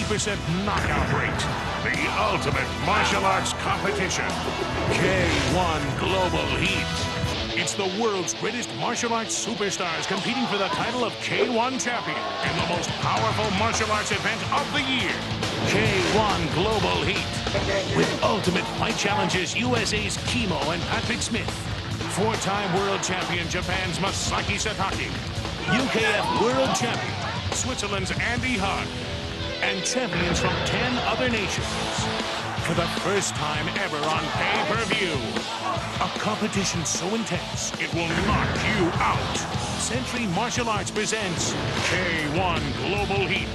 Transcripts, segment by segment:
knockout rate. The ultimate martial arts competition. K1 Global Heat. It's the world's greatest martial arts superstars competing for the title of K1 champion in the most powerful martial arts event of the year. K1 Global Heat. With Ultimate Fight Challenges USA's Kimo and Patrick Smith. Four-time world champion Japan's Masaki Satake. UKF world champion Switzerland's Andy Hug. And champions from 10 other nations. For the first time ever on pay-per-view. A competition so intense, it will knock you out. Century Martial Arts presents K1 Global Heat.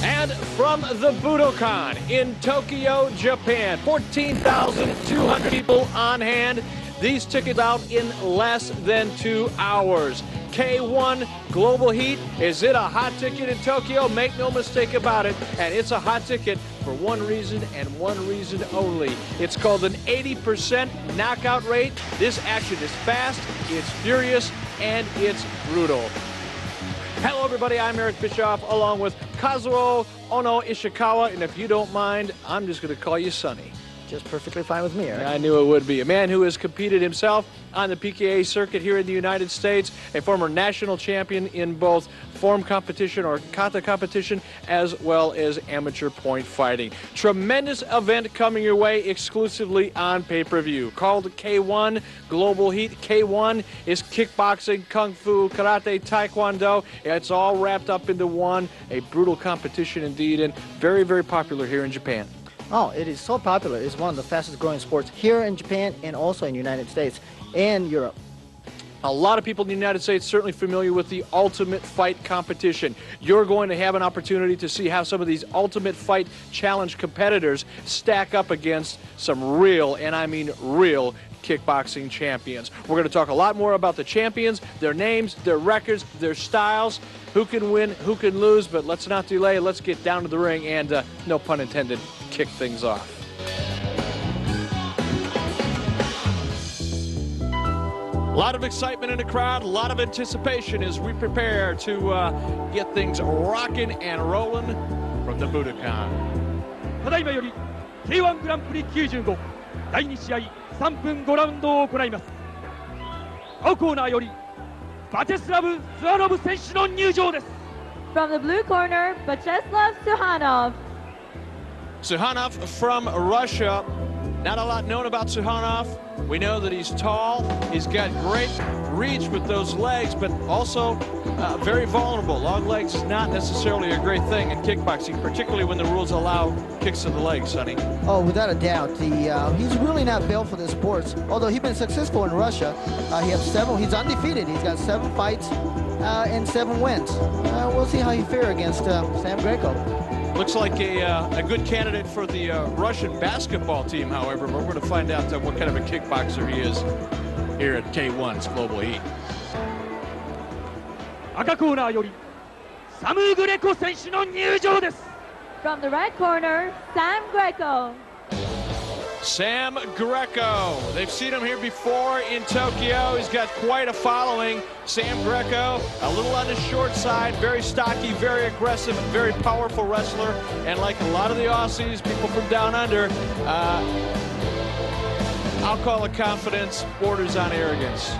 And from the Budokan in Tokyo, Japan, 14,200 people on hand. These tickets out in less than 2 hours. K1 Global Heat. Is it a hot ticket in Tokyo? Make no mistake about it. And it's a hot ticket for one reason and one reason only. It's called an 80% knockout rate. This action is fast, it's furious, and it's brutal. Hello, everybody. I'm Eric Bischoff, along with Kazuo Ono Ishikawa. And if you don't mind, I'm just going to call you Sonny. Just perfectly fine with me, Eric. I knew it would be. A man who has competed himself on the PKA circuit here in the United States, a former national champion in both form competition or kata competition, as well as amateur point fighting. Tremendous event coming your way exclusively on pay-per-view. Called K1 Global Heat. K1 is kickboxing, kung fu, karate, taekwondo. It's all wrapped up into one. A brutal competition indeed, and very, very popular here in Japan. Oh, it is so popular. It's one of the fastest growing sports here in Japan and also in the United States and Europe. A lot of people in the United States certainly familiar with the Ultimate Fight competition. You're going to have an opportunity to see how some of these Ultimate Fight Challenge competitors stack up against some real, and I mean real, kickboxing champions. We're going to talk a lot more about the champions, their names, their records, their styles, who can win, who can lose, but let's not delay. Let's get down to the ring and, no pun intended, kick things off. A lot of excitement in the crowd, a lot of anticipation as we prepare to get things rocking and rolling from the Budokan. ただいまより K1 グランプリ95第2試合3分5ラウンドを行います。青コーナーよりバチェスラブ・スワノブ選手の入場です。 From the blue corner, Vyacheslav Suhanov. Suhanov from Russia. Not a lot known about Suhanov. We know that he's tall, he's got great reach with those legs, but also very vulnerable. Long legs is not necessarily a great thing in kickboxing, particularly when the rules allow kicks to the legs, Sonny. Oh, without a doubt. He's really not built for this sport. Although he's been successful in Russia, he's undefeated. He's got 7 fights and 7 wins. We'll see how he fares against Sam Greco. Looks like a good candidate for the Russian basketball team, however, but we're going to find out what kind of a kickboxer he is here at K1's Global Heat. 赤コーナーよりサム・グレコ選手の入場です。 From the red corner, Sam Greco. Sam Greco. They've seen him here before in Tokyo. He's got quite a following. Sam Greco, a little on the short side, very stocky, very aggressive, very powerful wrestler. And like a lot of the Aussies, people from down under, I'll call it confidence, borders on arrogance.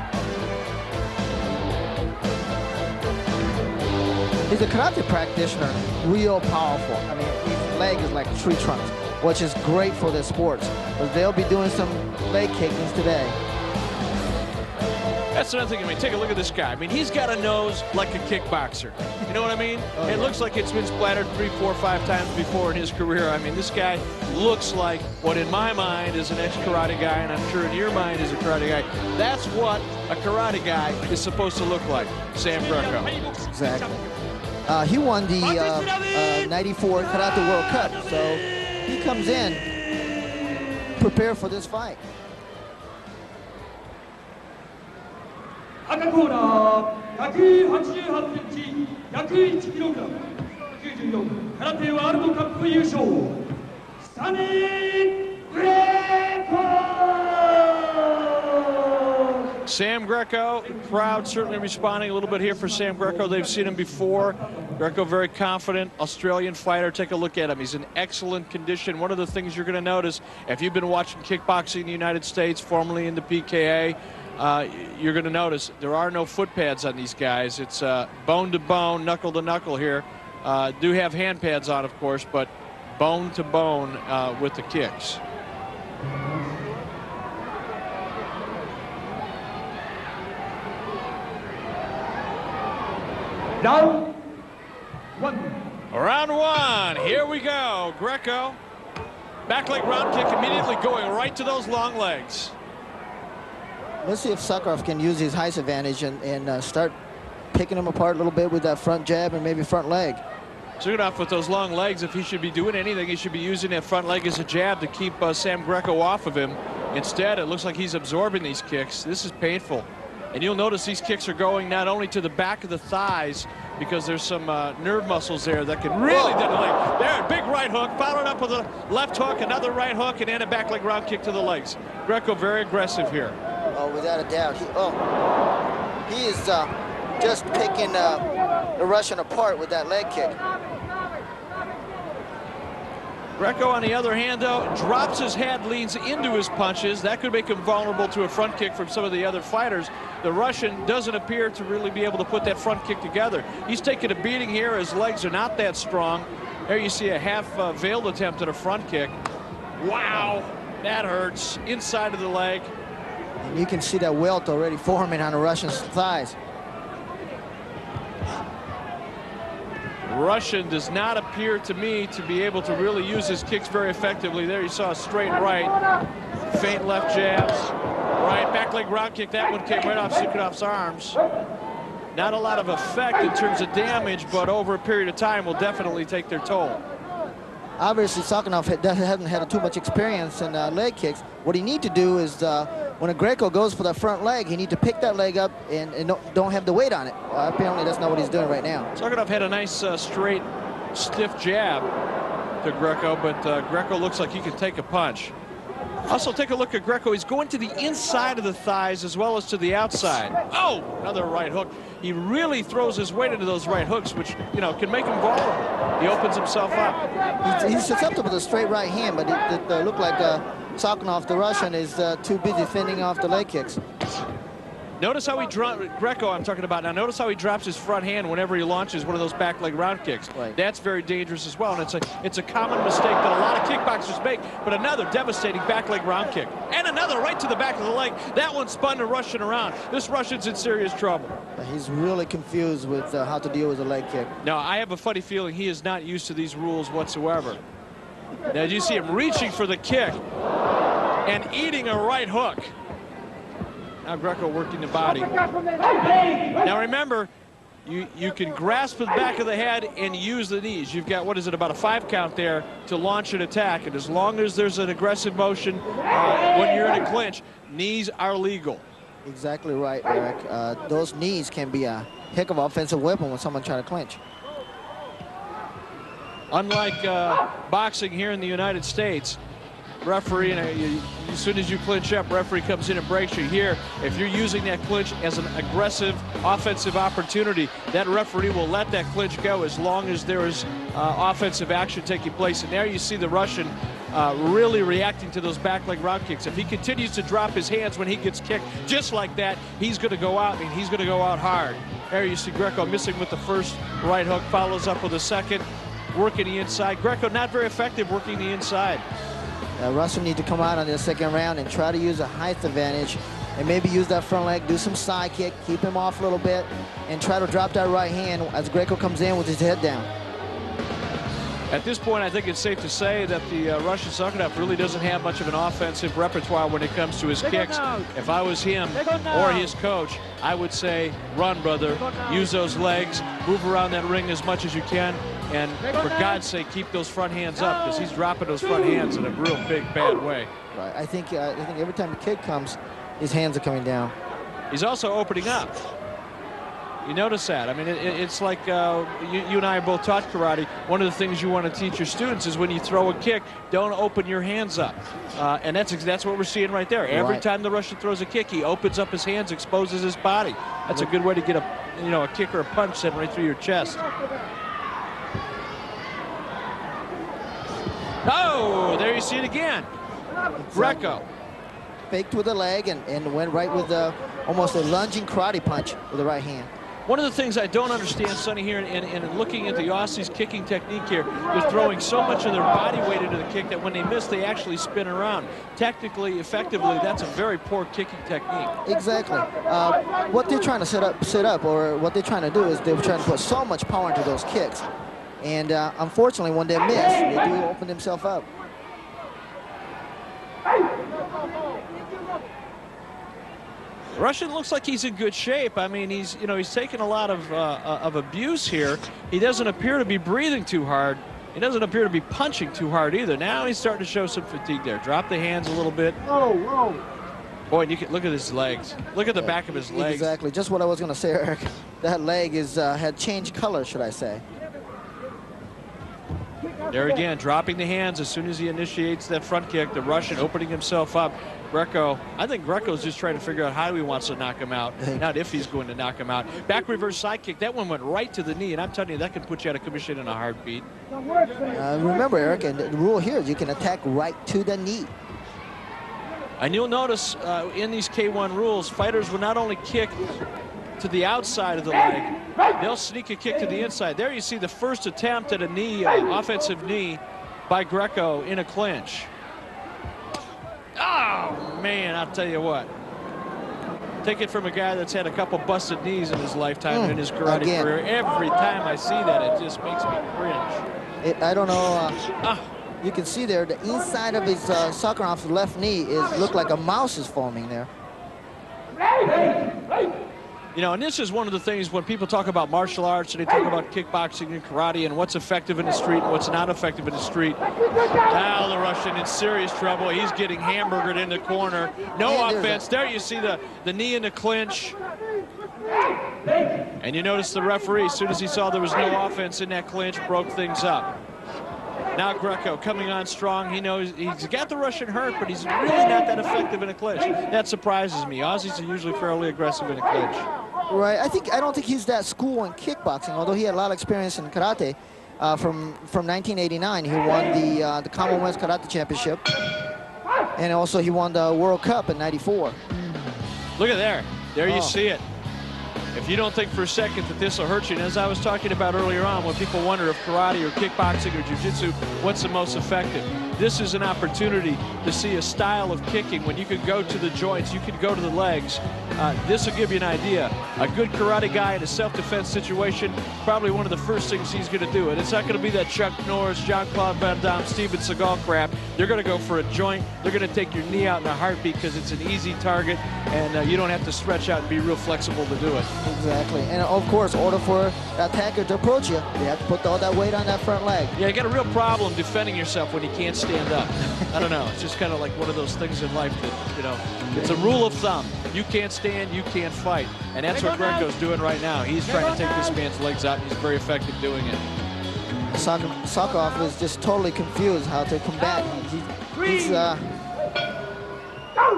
He's a karate practitioner, real powerful. I mean, his leg is like a tree trunk, which is great for the sports. But they'll be doing some leg kickings today. That's another thing. I mean, take a look at this guy. I mean, he's got a nose like a kickboxer. You know what I mean? Oh, it yeah. looks like it's been splattered 3, 4, 5 times before in his career. I mean, this guy looks like what in my mind is an ex-karate guy, and I'm sure in your mind is a karate guy. That's what a karate guy is supposed to look like, Sam Greco. Exactly. He won the 94 Karate World Cup, so he comes in prepared for this fight. 赤コーナー188センチ101キログラム94空手ワールドカップ優勝サニー・グレコ。Sam Greco, crowd certainly responding a little bit here for Sam Greco. They've seen him before. Greco very confident, Australian fighter. Take a look at him. He's in excellent condition. One of the things you're going to notice, if you've been watching kickboxing in the United States, formerly in the PKA, you're going to notice there are no foot pads on these guys. It's bone to bone, knuckle to knuckle here. Do have hand pads on, of course, but bone to bone with the kicks. Round one. Round one. Here we go. Greco. Back leg round kick immediately going right to those long legs. Let's see if Sakharov can use his height advantage and start picking him apart a little bit with that front jab and maybe front leg. Sakharov with those long legs, if he should be doing anything, he should be using that front leg as a jab to keep Sam Greco off of him. Instead, it looks like he's absorbing these kicks. This is painful. And you'll notice these kicks are going not only to the back of the thighs, because there's some nerve muscles there that can really detonate. There, big right hook, followed up with a left hook, another right hook, and then a back leg round kick to the legs. Greco very aggressive here. Oh, without a doubt. He is just picking the Russian apart with that leg kick. Greco, on the other hand, though, drops his head, leans into his punches. That could make him vulnerable to a front kick from some of the other fighters. The Russian doesn't appear to really be able to put that front kick together. He's taking a beating here. His legs are not that strong. There you see a half-veiled attempt at a front kick. Wow, that hurts. Inside of the leg. And you can see that welt already forming on the Russian's thighs. Russian does not appear to me to be able to really use his kicks very effectively. There you saw a straight right, feint left jabs, right back leg round kick. That one came right off Sakharov's arms. Not a lot of effect in terms of damage, but over a period of time will definitely take their toll. Obviously, Sakharov hasn't had too much experience in leg kicks. What he needs to do is, when a Greco goes for that front leg, he needs to pick that leg up and don't have the weight on it. Apparently, that's not what he's doing right now. Sakharov had a nice, straight, stiff jab to Greco, but Greco looks like he can take a punch. Also, take a look at Greco. He's going to the inside of the thighs as well as to the outside. Oh, another right hook. He really throws his weight into those right hooks, which, you know, can make him vulnerable. He opens himself up. He's susceptible to straight right hand, but it looked like Sakharov, the Russian, is too busy fending off the leg kicks. Notice how he Greco, I'm talking about now. Notice how he drops his front hand whenever he launches one of those back leg round kicks. Right. That's very dangerous as well, and it's a common mistake that a lot of kickboxers make. But another devastating back leg round kick, and another right to the back of the leg. That one spun the Russian around. This Russian's in serious trouble. He's really confused with how to deal with a leg kick. Now, I have a funny feeling he is not used to these rules whatsoever. Now, you see him reaching for the kick and eating a right hook. Now Greco working the body. Now remember, you can grasp the back of the head and use the knees. You've got, what is it, about a 5 count there to launch an attack. And as long as there's an aggressive motion when you're in a clinch, knees are legal. Exactly right, Eric. Those knees can be a heck of an offensive weapon when someone tries to clinch. Unlike boxing here in the United States, referee, as soon as you clinch up, referee comes in and breaks you. Here, if you're using that clinch as an aggressive offensive opportunity, that referee will let that clinch go as long as there is offensive action taking place. And there you see the Russian really reacting to those back leg round kicks. If he continues to drop his hands when he gets kicked just like that, he's going to go out, and he's going to go out hard. There you see Greco missing with the first right hook, follows up with a second, working the inside. Greco not very effective working the inside. Russell needs to come out on the second round and try to use a height advantage and maybe use that front leg, do some side kick, keep him off a little bit, and try to drop that right hand as Greco comes in with his head down. At this point, I think it's safe to say that the Russian Sakharov really doesn't have much of an offensive repertoire when it comes to his kicks. If I was him or his coach, I would say, run, brother. Use those legs, move around that ring as much as you can, and for God's sake, keep those front hands up, because he's dropping those front hands in a real big, bad way. Right. I think every time the kick comes, his hands are coming down. He's also opening up. You notice that? I mean, it's like you and I both taught karate. One of the things you want to teach your students is when you throw a kick, don't open your hands up. And that's what we're seeing right there. Every time the Russian throws a kick, he opens up his hands, exposes his body. That's a good way to get a kick or a punch sent right through your chest. Oh, there you see it again. Greco. Faked with the leg and went right with almost a lunging karate punch with the right hand. One of the things I don't understand, Sonny, here, in looking at the Aussies' kicking technique here, they're throwing so much of their body weight into the kick that when they miss, they actually spin around. Technically, effectively, that's a very poor kicking technique. Exactly. What they're trying to set up, or what they're trying to do is they're trying to put so much power into those kicks. And unfortunately, when they miss, they do open themselves up. Russian looks like he's in good shape. I mean, he's taken a lot of abuse here. He doesn't appear to be breathing too hard. He doesn't appear to be punching too hard either. Now he's starting to show some fatigue there. Drop the hands a little bit. Boy, and you can look at his legs. Look at the back of his legs. Exactly. Just what I was going to say, Eric. That leg had changed color, should I say. There again, dropping the hands as soon as he initiates that front kick. The Russian opening himself up. Greco, I think Greco's just trying to figure out how he wants to knock him out, not if he's going to knock him out. Back reverse side kick, that one went right to the knee, and I'm telling you, that can put you out of commission in a heartbeat. Remember, Eric, and the rule here is you can attack right to the knee. And you'll notice in these K1 rules, fighters will not only kick to the outside of the leg, they'll sneak a kick to the inside. There you see the first attempt at a knee, offensive knee by Greco in a clinch. Oh, man, I'll tell you what. Take it from a guy that's had a couple busted knees in his lifetime, in his karate career. Every time I see that, it just makes me cringe. I don't know. You can see there, the inside of his Sakharov's left knee looked like a mouse is forming there. You know, and this is one of the things when people talk about martial arts and they talk about kickboxing and karate and what's effective in the street and what's not effective in the street. Now the Russian in serious trouble. He's getting hamburgered in the corner. No offense. There you see the knee in the clinch. And you notice the referee, as soon as he saw there was no offense in that clinch, broke things up. Now Greco coming on strong. He knows he's got the Russian hurt, but he's really not that effective in a clinch. That surprises me. Aussies are usually fairly aggressive in a clinch. Right. I don't think he's that school in kickboxing, although he had a lot of experience in karate. From 1989, he won the Commonwealth Karate Championship, and also he won the World Cup in '94. Look at there. There you see it. If you don't think for a second that this will hurt you, and as I was talking about earlier on, when people wonder if karate or kickboxing or jiu-jitsu, what's the most effective? This is an opportunity to see a style of kicking when you can go to the joints, you can go to the legs. This will give you an idea. A good karate guy in a self-defense situation, probably one of the first things he's going to do. And it's not going to be that Chuck Norris, Jean-Claude Van Damme, Steven Seagal crap. They're going to go for a joint. They're going to take your knee out in a heartbeat because it's an easy target, and you don't have to stretch out and be real flexible to do it. Exactly. And of course, in order for the attacker to approach you, you have to put all that weight on that front leg. Yeah, you got a real problem defending yourself when you can't stand up. I don't know. It's just kind of like one of those things in life that, you know, it's a rule of thumb. You can't stand, you can't fight. And that's what Greco's doing right now. He's trying to take this man's legs out, and he's very effective doing it. Sakharov is just totally confused how to combat.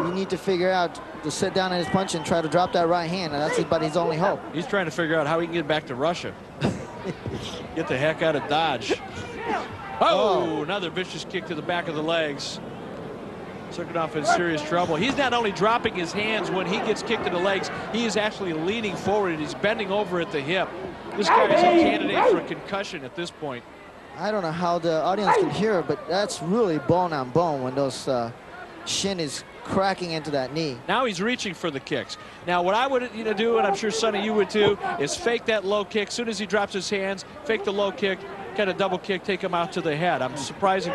You need to figure out to sit down in his punch and try to drop that right hand, and that's about his only hope. He's trying to figure out how he can get back to Russia. Get the heck out of Dodge. Oh, another vicious kick to the back of the legs. Sakharov in serious trouble. He's not only dropping his hands when he gets kicked in the legs, he is actually leaning forward and he's bending over at the hip. This guy is a candidate for a concussion at this point. I don't know how the audience can hear it, but that's really bone on bone when those shin is cracking into that knee. Now he's reaching for the kicks. Now what I would do, and I'm sure Sonny you would too, is fake that low kick. As soon as he drops his hands, fake the low kick, kind of double kick, take him out to the head. I'm surprised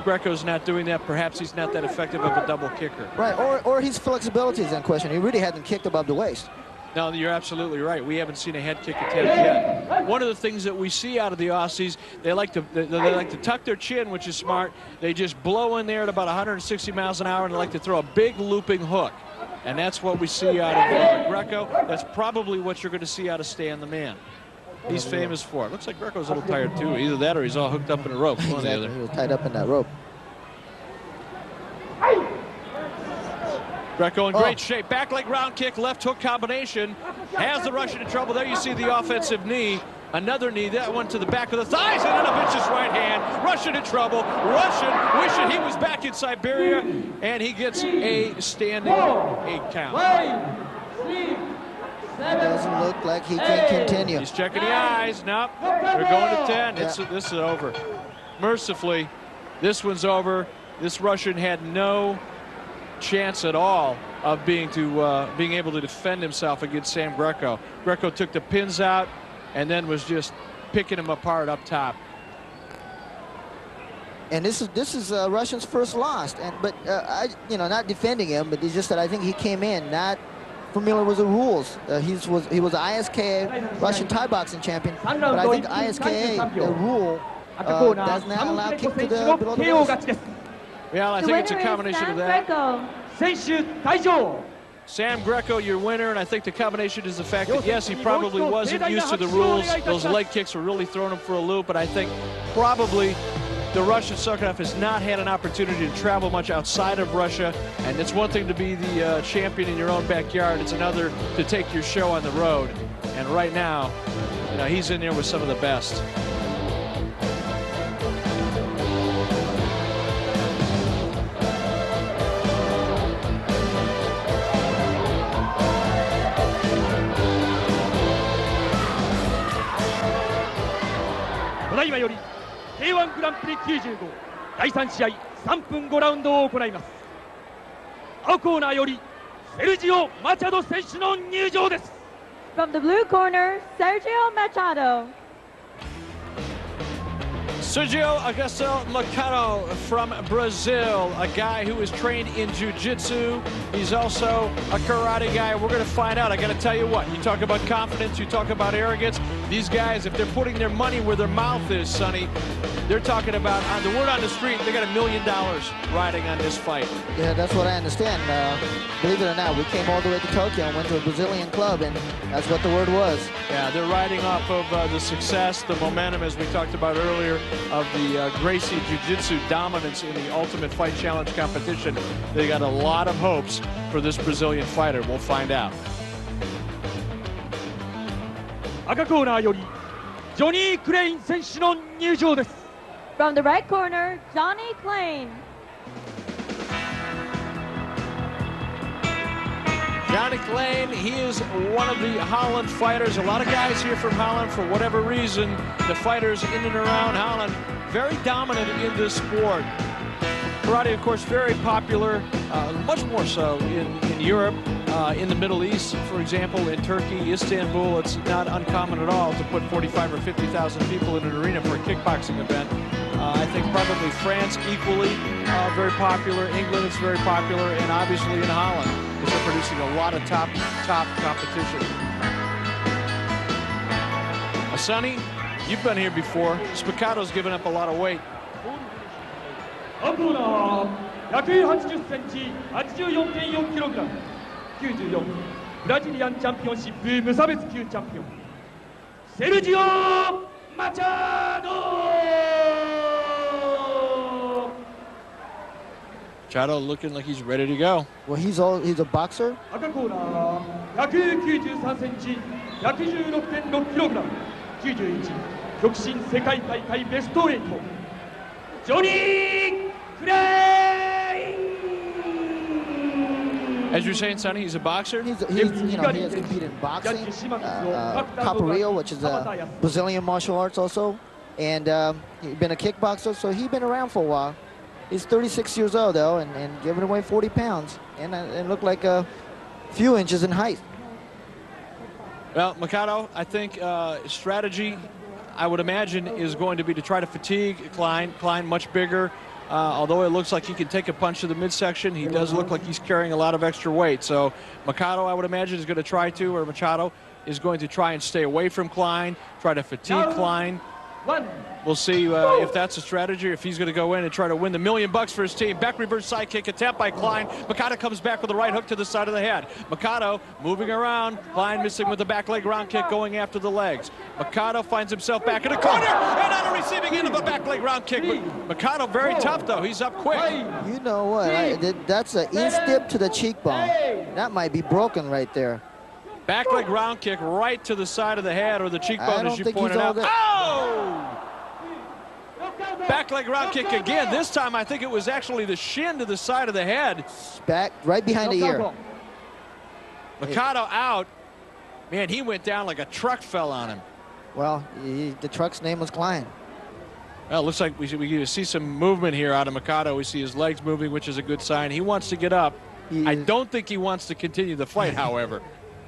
Greco's not doing that. Perhaps he's not that effective of a double kicker. Right, or his flexibility is in question. He really hasn't kicked above the waist. No, you're absolutely right. We haven't seen a head kick attempt yet. One of the things that we see out of the Aussies, they like to tuck their chin, which is smart. They just blow in there at about 160 miles an hour, and they like to throw a big looping hook. And that's what we see out of Greco. That's probably what you're going to see out of Stan the Man. He's famous for it. Looks like Greco's a little tired too. Either that or he's all hooked up in a rope. One or the other. He was tied up in that rope. Greco in great shape. Back leg round kick, left hook combination. Has the Russian in trouble. There you see the offensive knee. Another knee, that one to the back of the thighs, and then a vicious right hand. Russian in trouble. Russian wishing he was back in Siberia, and he gets a standing 8 count. It doesn't look like he can continue. He's checking the eyes. Nope, they're going to 10. This is over. Mercifully, this one's over. This Russian had no chance at all of being able to defend himself against Sam Greco. Greco took the pins out and then was just picking him apart up top. And this is Russian's first loss. But not defending him, but it's just that I think he came in not familiar with the rules. He was ISKA Russian Thai boxing champion, but I think ISKA the rule does not allow kick to the below the waist. Yeah, I think it's a combination of that. Sam Greco, your winner, and I think the combination is the fact that, yes, he probably wasn't used to the rules. Those leg kicks were really throwing him for a loop, but I think probably the Russian Sukhanov has not had an opportunity to travel much outside of Russia, and it's one thing to be the champion in your own backyard. It's another to take your show on the road, and right now, he's in there with some of the best. K1 グランプリ95第3試合3分5ラウンドを行います。青コーナーよりセルジオ・マチャド選手の入場です。 From the blue corner, Sergio Machado. Sergio Augusto Machado from Brazil, a guy who is trained in jiu-jitsu. He's also a karate guy. We're going to find out. I got to tell you what, you talk about confidence, you talk about arrogance. These guys, if they're putting their money where their mouth is, Sonny, they're talking about, on the word on the street, they got $1 million riding on this fight. Yeah, that's what I understand. Believe it or not, we came all the way to Tokyo and went to a Brazilian club, and that's what the word was. Yeah, they're riding off of the success, the momentum, as we talked about earlier, of the Gracie Jiu-Jitsu dominance in the Ultimate Fight Challenge competition. They got a lot of hopes for this Brazilian fighter. We'll find out. 赤コーナーよりジョニー・クレイン選手の入場です。 From the red corner, Johnny Klein. Johnny Klein, he is one of the Holland fighters. A lot of guys here from Holland, for whatever reason, the fighters in and around Holland, very dominant in this sport. Karate, of course, very popular, much more so in Europe, in the Middle East, for example, in Turkey, Istanbul. It's not uncommon at all to put 45 or 50,000 people in an arena for a kickboxing event. I think probably France equally very popular. England is very popular, and obviously in Holland, because they're producing a lot of top competition. Sonny, you've been here before. Spicado's given up a lot of weight. 青コーナー180センチ 84.4 キログラム94ブラジリアンチャンピオンシップ無差別級チャンピオンセルジオ・マチャド。 Machado looking like he's ready to go. Well, he's a boxer. 赤コーナー193センチ 116.6 キログラム91極真世界大会ベスト8ジョニー・クレイン。 As you're saying, Sonny, he's a boxer. He has competed in boxing, capoeira, which is a Brazilian martial arts also, and he's been a kickboxer, so he's been around for a while. He's 36 years old, though, and giving away 40 pounds, and looked like a few inches in height. Well, Machado, I think strategy, I would imagine, is going to be to try to fatigue Klein. Klein much bigger. Although it looks like he can take a punch to the midsection, he does look like he's carrying a lot of extra weight. So Machado, I would imagine, is going to try to, or Machado is going to try and stay away from Klein, try to fatigue Klein. We'll see if that's a strategy, or if he's going to go in and try to win the $1 million for his team. Back reverse side kick attempt by Klein. Mikado comes back with a right hook to the side of the head. Mikado moving around. Klein missing with the back leg round kick, going after the legs. Mikado finds himself back in the corner and on a receiving end of a back leg round kick. Mikado very tough though. He's up quick. You know what? That's an instep to the cheekbone. That might be broken right there. Back leg round kick right to the side of the head or the cheekbone, as you pointed out. Oh! Back leg round kick again. This time I think it was actually the shin to the side of the head. Back right behind the ear. Mikado out. Man, he went down like a truck fell on him. Well, the truck's name was Klein. Well, it looks like we see some movement here out of Mikado. We see his legs moving, which is a good sign. He wants to get up. I don't think he wants to continue the fight, however.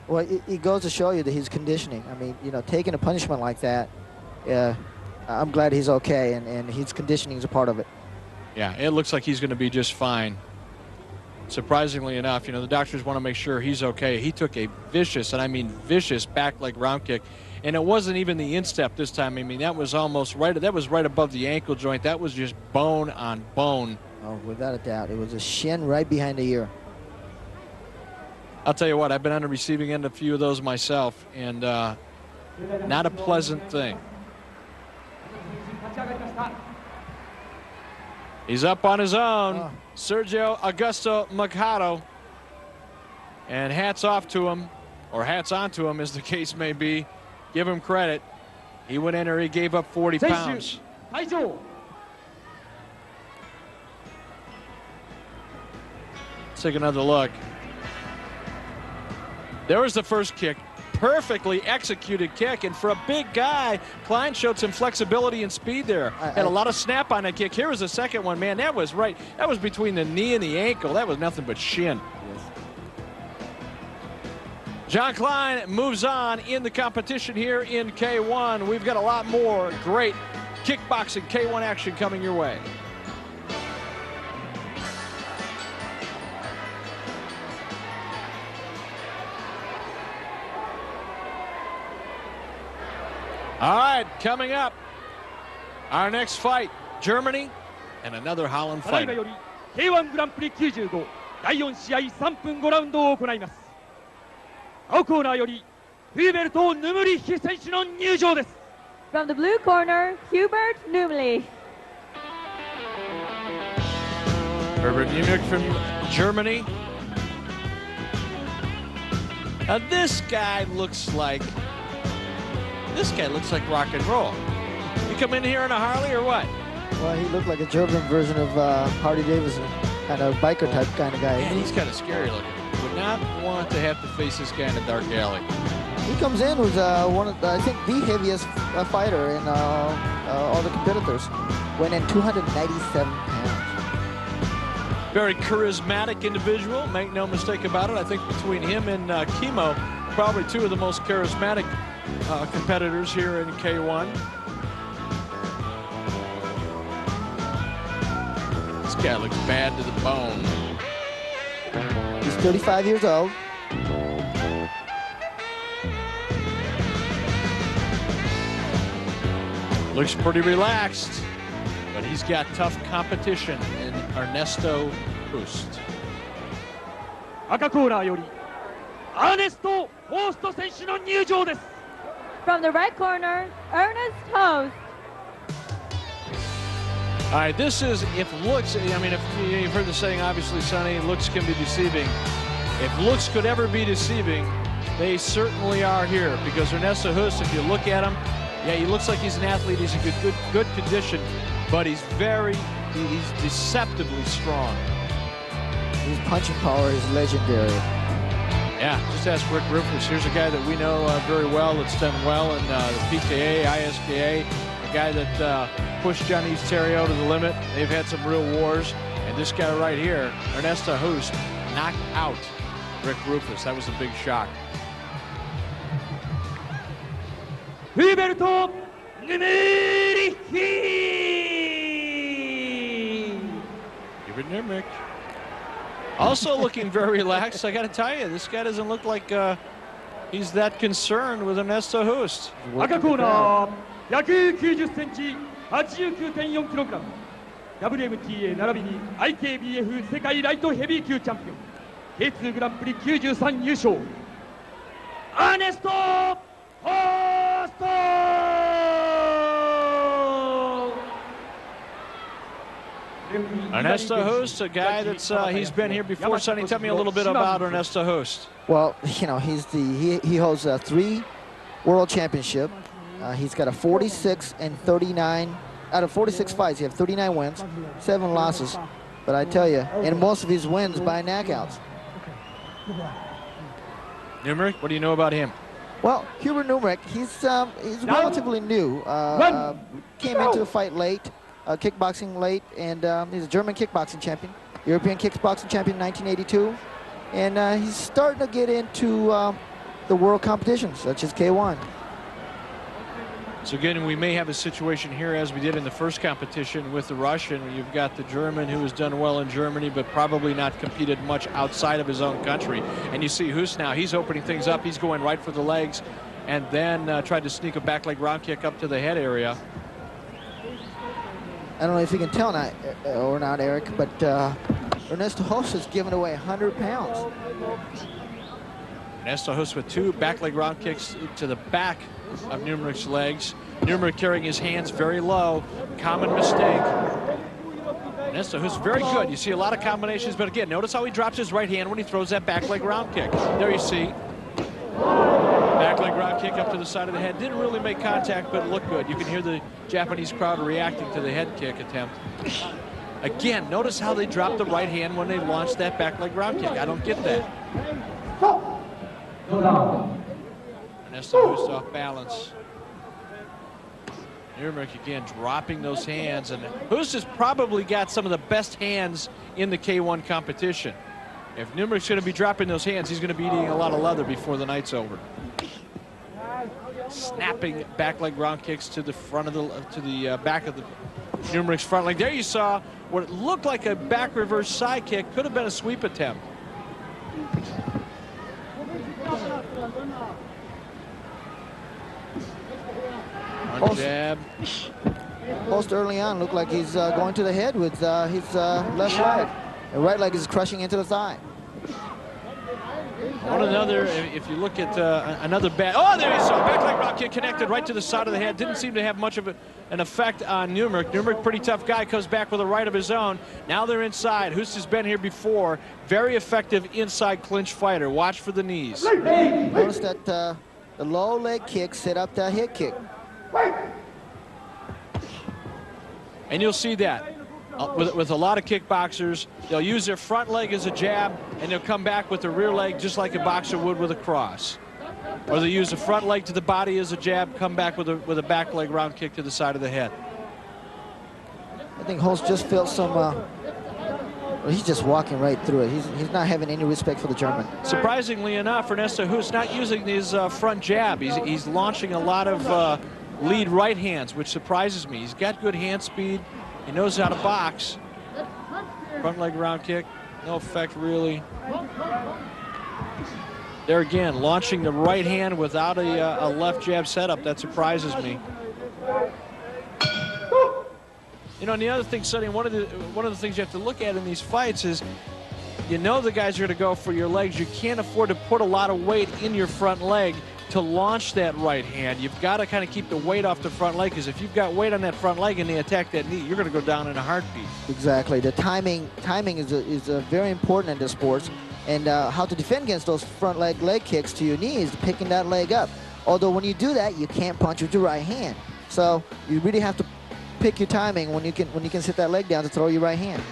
Well, it goes to show you that he's conditioning. I mean, you know, taking a punishment like that, I'm glad he's okay, and his conditioning is a part of it. Yeah, it looks like he's going to be just fine. Surprisingly enough, you know, the doctors want to make sure he's okay. He took a vicious, and I mean vicious, back leg round kick, and it wasn't even the instep this time. I mean, that was almost right. That was right above the ankle joint. That was just bone on bone. Oh, without a doubt, it was a shin right behind the ear. I'll tell you what, I've been on the receiving end of a few of those myself, and not a pleasant thing. He's up on his own, Sergio Augusto Mikado. And hats off to him, or hats on to him as the case may be. Give him credit. He went in there, he gave up 40 pounds. Let's take another look. There was the first kick. Perfectly executed kick, and for a big guy, Klein showed some flexibility and speed there. Had a lot of snap on that kick. Here was the second one, man. That was right. That was between the knee and the ankle. That was nothing but shin. Yes. John Klein moves on in the competition here in K1. We've got a lot more great kickboxing K1 action coming your way. All right, coming up, our next fight, Germany and another Holland fighter. K1 グランプリ95第4試合3分5ラウンドを行います。青コーナーよりフィーベルト・ヌムリッヒ選手の入場です。From the blue corner, Hubert Numrich. Hubert Numrich from Germany. Now this guy looks like rock and roll. You come in here in a Harley or what? Well, he looked like a German version of Harley Davidson, kind of biker type kind of guy. Man, he's kind of scary looking. Would not want to have to face this guy in a dark alley. He comes in with one of I think the heaviest fighter in all the competitors. Went in 297 pounds. Very charismatic individual, make no mistake about it. I think between him and Chemo, probably two of the most charismatic competitors here in K1. This guy looks bad to the bone. He's 35 years old. Looks pretty relaxed, but he's got tough competition in Ernesto Hoost. 赤コーナーよりアーネスト・ホースト選手の入場です。From the red corner, Ernesto Hoost. All right, this is, if looks, I mean, if you've heard the saying, obviously, Sonny, looks can be deceiving. If looks could ever be deceiving, they certainly are here, because Ernesto Hoost, if you look at him, yeah, he looks like he's an athlete. He's in good condition, but he's deceptively strong. His punching power is legendary. Yeah, just ask Rick Rufus. Here's a guy that we know very well, that's done well in the PKA, ISKA, a guy that pushed Johnny's Terrio to the limit. They've had some real wars, and this guy right here, Ernesto Hoost, knocked out Rick Rufus. That was a big shock. Hubert Numrich. Hubert Numrich. Also looking very relaxed. I got to tell you, this guy doesn't look like he's that concerned with Ernesto Hoost. 赤コーナー190センチ 89.4 キログラム WMTA 並びに IKBF 世界ライトヘビー級チャンピオン K2 グランプリ93優勝アーネスト・ホースト。 Ernesto Hoost, a guy that's he's been here before. Sonny, tell me a little bit about Ernesto Hoost. Well, you know, he holds 3 world championship. He's got a 46 and 39 out of 46 fights. He has 39 wins, 7 losses. But I tell you, and most of his wins by knockouts. Numrich, what do you know about him? Well, Hubert Numrich, he's relatively new. Came into the fight late. Kickboxing late, and he's a German kickboxing champion, European kickboxing champion in 1982, and he's starting to get into the world competitions such as K1. So again, we may have a situation here as we did in the first competition with the Russian. You've got the German who has done well in Germany, but probably not competed much outside of his own country. And you see Hoost now, he's opening things up, he's going right for the legs, and then tried to sneak a back leg round kick up to the head area. I don't know if you can tell or not, Eric, but Ernesto Hoost has given away 100 pounds. Ernesto Hoost with 2 back leg round kicks to the back of Numrich's legs. Numrich carrying his hands very low. Common mistake. Ernesto Hoost very good. You see a lot of combinations, but again, notice how he drops his right hand when he throws that back leg round kick. There you see. Back leg round kick up to the side of the head. Didn't really make contact, but looked good. You can hear the Japanese crowd reacting to the head kick attempt. Again, notice how they drop the right hand when they launch that back leg round kick. I don't get that. Ernesto Hoost off balance. Numrich again dropping those hands, and Hoost has probably got some of the best hands in the K1 competition. If Numrich's going to be dropping those hands, he's going to be eating a lot of leather before the night's over. Snapping back leg round kicks to the front of the back of the Numrich's front leg. There you saw what looked like a back reverse side kick. Could have been a sweep attempt. One jab. Most early on looked like he's going to the head with his left leg. The right leg is crushing into the thigh. On another, if you look at another back, oh, there you saw back leg round kick connected right to the side of the head. Didn't seem to have much of an effect on Numrich. Numrich, pretty tough guy, comes back with a right of his own. Now they're inside. Hoost has been here before. Very effective inside clinch fighter. Watch for the knees. Notice that the low leg kick set up that hit kick. And you'll see that. With a lot of kickboxers, they'll use their front leg as a jab, and they'll come back with the rear leg just like a boxer would with a cross. Or they'll use the front leg to the body as a jab, come back with a back leg round kick to the side of the head. I think Hoost just felt some, well, he's just walking right through it. He's not having any respect for the German. Surprisingly enough, Ernesto Hoost not using his front jab. He's launching a lot of lead right hands, which surprises me. He's got good hand speed. He knows how to box. Front leg round kick, no effect really. There again, launching the right hand without a left jab setup. That surprises me. You know, and the other thing, Sonny, one of the things you have to look at in these fights is, you know, the guys are going to go for your legs. You can't afford to put a lot of weight in your front leg to launch that right hand. You've got to kind of keep the weight off the front leg, because if you've got weight on that front leg and they attack that knee, you're going to go down in a heartbeat. Exactly. The timing is very important in this sport, and how to defend against those front leg kicks to your knees, picking that leg up. Although when you do that, you can't punch with your right hand. So you really have to pick your timing when you can sit that leg down to throw your right hand.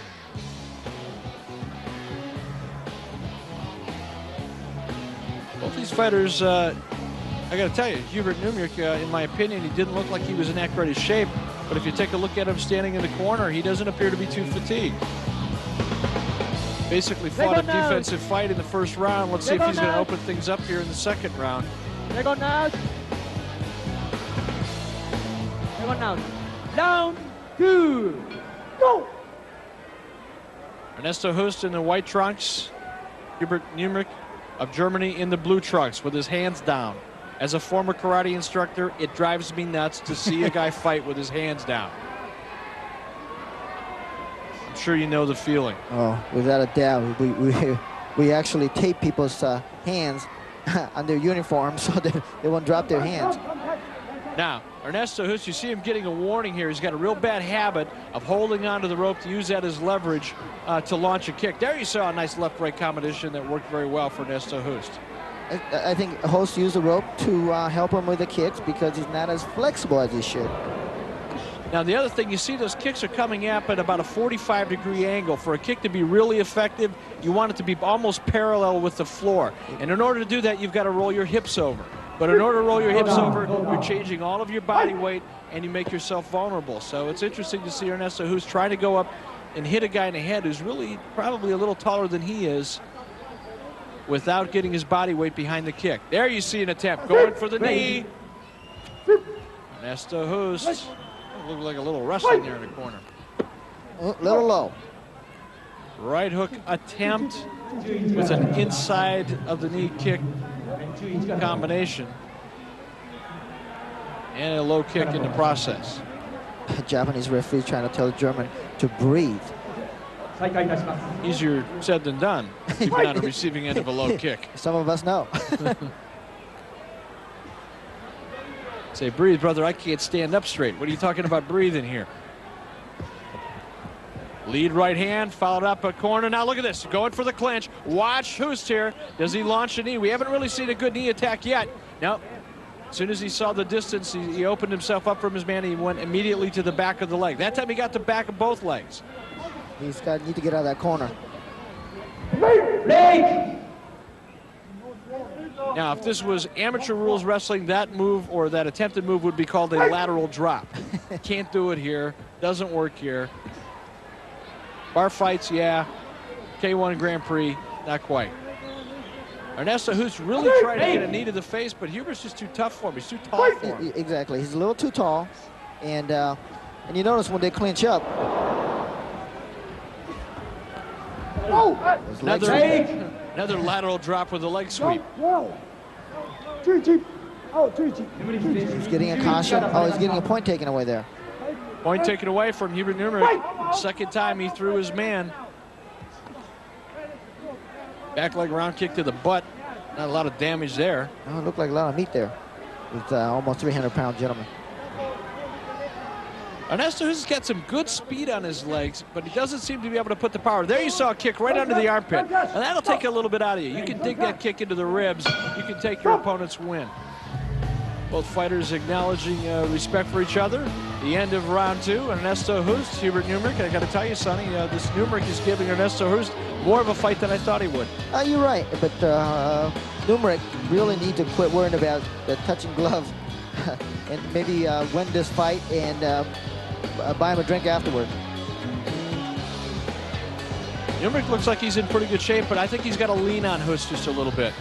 Both these fighters, I got to tell you, Hubert Numrich, in my opinion, he didn't look like he was in that great a shape. But if you take a look at him standing in the corner, he doesn't appear to be too fatigued. Basically fought a defensive fight in the first round. Let's see if he's going to open things up here in the second round. Second round. Round 2. Go! Ernesto Hoost in the white trunks. Hubert Numrich of Germany in the blue trunks with his hands down. As a former karate instructor, it drives me nuts to see a guy fight with his hands down. I'm sure you know the feeling. Oh, without a doubt. We actually tape people's hands on their uniforms so that they won't drop their hands. Now, Ernesto Hoost, you see him getting a warning here. He's got a real bad habit of holding onto the rope to use that as leverage to launch a kick. There you saw a nice left-right combination that worked very well for Ernesto Hoost. I think Hoost used the rope to help him with the kicks because he's not as flexible as he should. Now, the other thing, you see those kicks are coming up at about a 45-degree angle. For a kick to be really effective, you want it to be almost parallel with the floor. And in order to do that, you've got to roll your hips over. But in order to roll your hips over, you're changing all of your body weight, and you make yourself vulnerable. So it's interesting to see Ernesto who's trying to go up and hit a guy in the head who's really probably a little taller than he is without getting his body weight behind the kick. There you see an attempt, going for the knee. Ernesto Hoost. Looked like a little wrestling there in the corner. A little low. Right hook attempt with an inside of the knee kick combination. And a low kick in the process. The Japanese referee trying to tell the German to breathe. Easier said than done if you've been on the receiving end of a low kick. Some of us know. Say, breathe, brother, I can't stand up straight. What are you talking about breathing here? Lead right hand, followed up a corner. Now look at this, going for the clinch. Watch Hoost here. Does he launch a knee? We haven't really seen a good knee attack yet. Now, as soon as he saw the distance, he opened himself up from his man. He went immediately to the back of the leg. That time he got the back of both legs. He's got need to get out of that corner. Now, if this was amateur rules wrestling, that move or that attempted move would be called a lateral drop. Can't do it here. Doesn't work here. Bar fights, yeah. K1 Grand Prix, not quite. Ernesto Hoost really tried to get a knee to the face, but Hubert's just too tough for him. He's too tall for him. Exactly. He's a little too tall. And you notice when they clinch up. Another lateral drop with a leg sweep. He's getting a caution. Oh, he's getting a point taken away there. Point taken away from Hubert Numrich. Second time he threw his man. Back leg round kick to the butt. Not a lot of damage there. Oh, it looked like a lot of meat there. With almost 300-pound gentleman. Ernesto has got some good speed on his legs, but he doesn't seem to be able to put the power. There you saw a kick right under the armpit. And that'll take a little bit out of you. You can dig that kick into the ribs. You can take your opponent's win. Both fighters acknowledging respect for each other. The end of round two. Ernesto Hoost, Hubert Numrich. I got to tell you, Sonny, this Numrich is giving Ernesto Hoost more of a fight than I thought he would. You're right, but Numrich really needs to quit worrying about the touching glove and maybe win this fight and buy him a drink afterward. Numrich looks like he's in pretty good shape, but I think he's got to lean on Hoost just a little bit.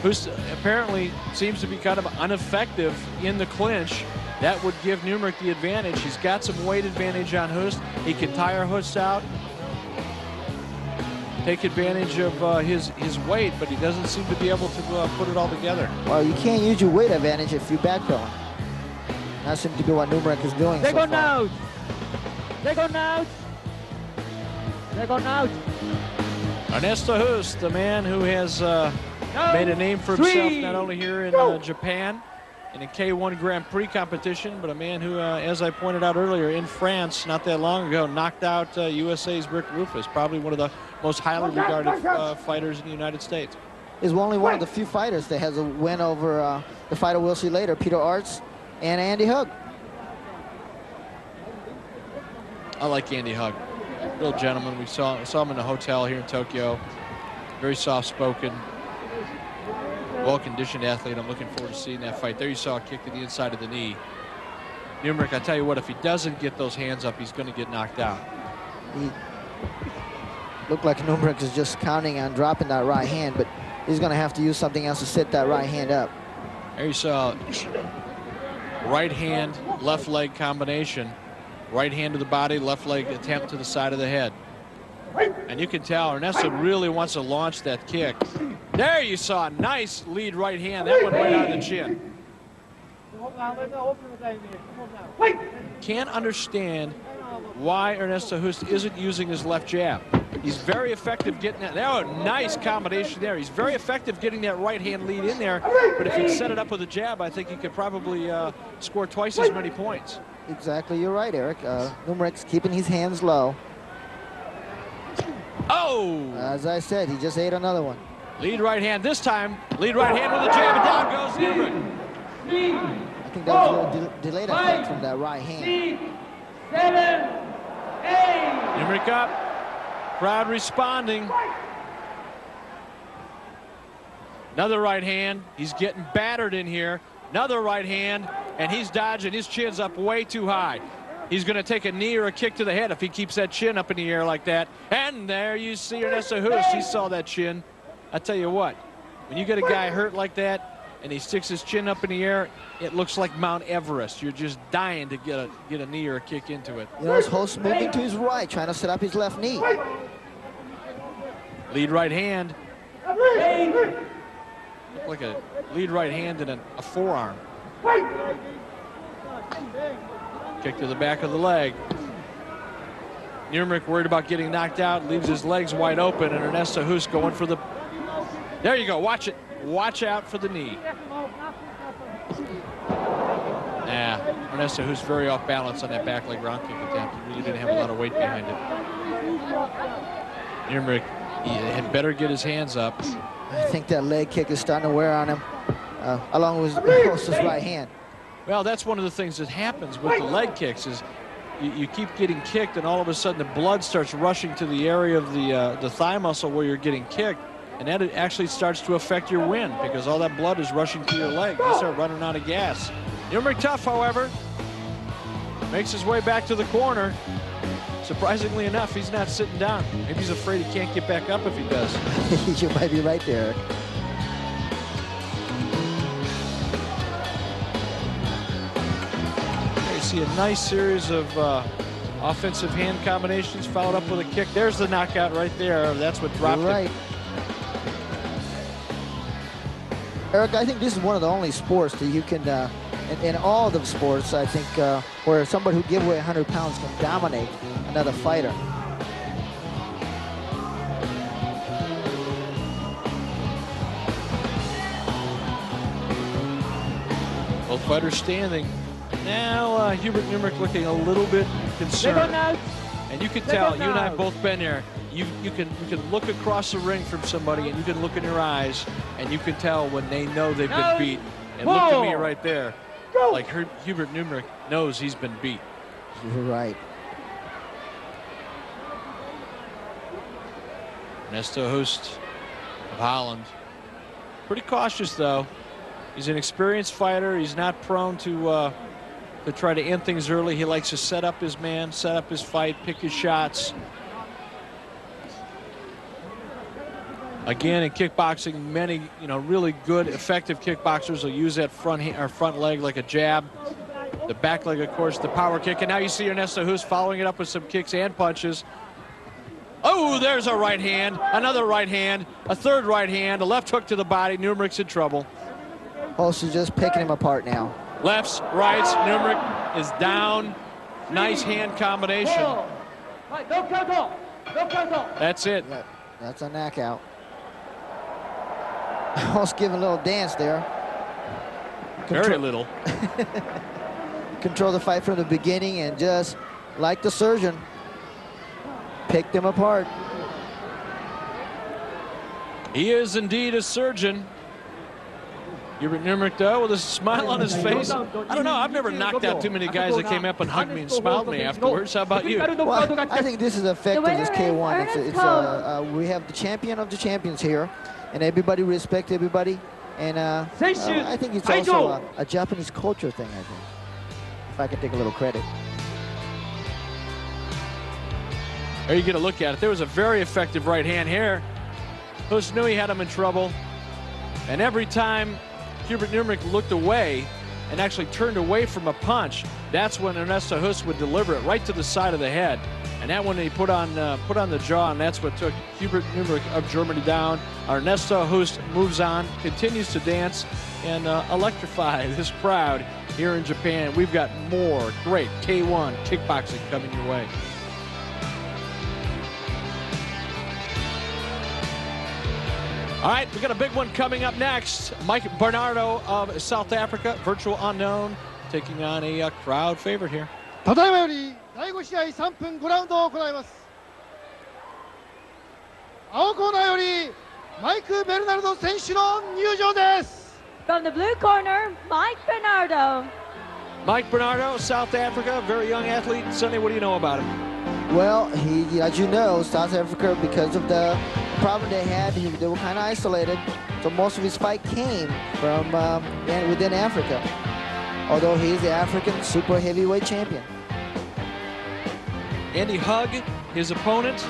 Hoost apparently seems to be kind of ineffective in the clinch. That would give Numrich the advantage. He's got some weight advantage on Hoost. He can tire Hoost out, take advantage of his weight, but he doesn't seem to be able to put it all together. Well, you can't use your weight advantage if you're backpedaling. That seems to be what Numrich is doing. They go now. They go now. They go now. Ernesto Hoost, the man who has made a name for himself not only here in Japan in a K1 Grand Prix competition, but a man who, as I pointed out earlier, in France not that long ago, knocked out USA's Rick Rufus, probably one of the most highly regarded fighters in the United States. He's only one of the few fighters that has a win over the fighter we'll see later, Peter Arts and Andy Hug. I like Andy Hug. Real gentleman. We saw him in a hotel here in Tokyo. Very soft-spoken, well-conditioned athlete. I'm looking forward to seeing that fight. There you saw a kick to the inside of the knee. Numrich, I tell you what, if he doesn't get those hands up, he's going to get knocked out. He looked like Numrich is just counting on dropping that right hand, but he's going to have to use something else to set that right hand up. There you saw right hand, left leg combination. Right hand to the body, left leg attempt to the side of the head. And you can tell Ernesto really wants to launch that kick. There you saw a nice lead right hand. That went right on the chin. Can't understand why Ernesto Hoost isn't using his left jab. He's very effective getting that. Oh, nice combination there. He's very effective getting that right hand lead in there. But if he'd set it up with a jab, I think he could probably score twice as many points. Exactly, you're right, Eric. Numrich's keeping his hands low. Oh! As I said, he just ate another one. Lead right hand this time. Lead right hand with a jab, and down goes Numrich. I think that was a little delayed effect from that right hand. 7, 8. Numrich up. Crowd responding. Another right hand. He's getting battered in here. Another right hand, and he's dodging. His chin's up way too high. He's going to take a knee or a kick to the head if he keeps that chin up in the air like that. And there you see Ernesto Hoost. He saw that chin. I tell you what, when you get a guy hurt like that and he sticks his chin up in the air, it looks like Mount Everest. You're just dying to get a knee or a kick into it. You know, his host moving to his right, trying to set up his left knee. Lead right hand. Looked like a lead right hand and a forearm. Kick to the back of the leg. Numrich worried about getting knocked out, leaves his legs wide open, and Ernesto Hoost going for the... There you go, watch it. Watch out for the knee. Ernesto Hoost very off balance on that back leg round kick attempt. He really didn't have a lot of weight behind it. Numrich, he had better get his hands up. I think that leg kick is starting to wear on him, along with his host's right hand. Well, that's one of the things that happens with the leg kicks is you keep getting kicked, and all of a sudden the blood starts rushing to the area of the thigh muscle where you're getting kicked, and that actually starts to affect your win because all that blood is rushing to your leg. You start running out of gas. Numrich tough, however, makes his way back to the corner. Surprisingly enough, he's not sitting down. Maybe he's afraid he can't get back up if he does. You might be right there. You see a nice series of offensive hand combinations followed up with a kick. There's the knockout right there. That's what dropped it. Eric, I think this is one of the only sports that you can, in all of the sports, I think, where somebody who gives away 100 pounds can dominate another fighter. Both fighters standing. Now Hubert Numrich looking a little bit concerned. And you can tell, you and I have both been there. You can look across the ring from somebody and you can look in their eyes and you can tell when they know they've been beat. And look at me right there. Like Hubert Numrich knows he's been beat. You're right. Ernesto Hoost of Holland. Pretty cautious though. He's an experienced fighter. He's not prone to try to end things early. He likes to set up his man, set up his fight, pick his shots. Again, in kickboxing, many really good, effective kickboxers will use that front leg like a jab. The back leg, of course, the power kick. And now you see Ernesto Hoost following it up with some kicks and punches. Oh, there's a right hand, another right hand, a third right hand, a left hook to the body. Numrich's in trouble. Hoost is just picking him apart now. Lefts, rights, Numrich is down. Nice hand combination. That's it. Yeah, that's a knockout. Hoost giving a little dance there. Very little. Control the fight from the beginning and just, like the surgeon, picked them apart. He is indeed a surgeon. Hubert Numrich, though, with a smile on his face. I don't know. I've never knocked out too many guys that came up and hugged me and smiled at me afterwards. How about you? Well, I think this is effective, this K1. We have the champion of the champions here, and everybody respects everybody. And I think it's also a Japanese culture thing, I think, if I can take a little credit. There you get a look at it. There was a very effective right hand here. Hoost knew he had him in trouble. And every time Hubert Numrich looked away, and actually turned away from a punch, that's when Ernesto Hoost would deliver it right to the side of the head. And that one he put on the jaw, and that's what took Hubert Numrich of Germany down. Ernesto Hoost moves on, continues to dance, and electrify this crowd here in Japan. We've got more great K1 kickboxing coming your way. All right, we got a big one coming up next. Mike Bernardo of South Africa, virtual unknown, taking on a crowd favorite here. ただいまより第5試合3分5ラウンドを行います。青コーナーよりマイク・ベルナルド選手の入場です。 From the blue corner, Mike Bernardo. Mike Bernardo, South Africa, very young athlete. Sonny, what do you know about him? Well, he, as you know, South Africa, because of the problem they had, they were kind of isolated. So most of his fight came from within Africa. Although he's the African super heavyweight champion. Andy Hug, his opponent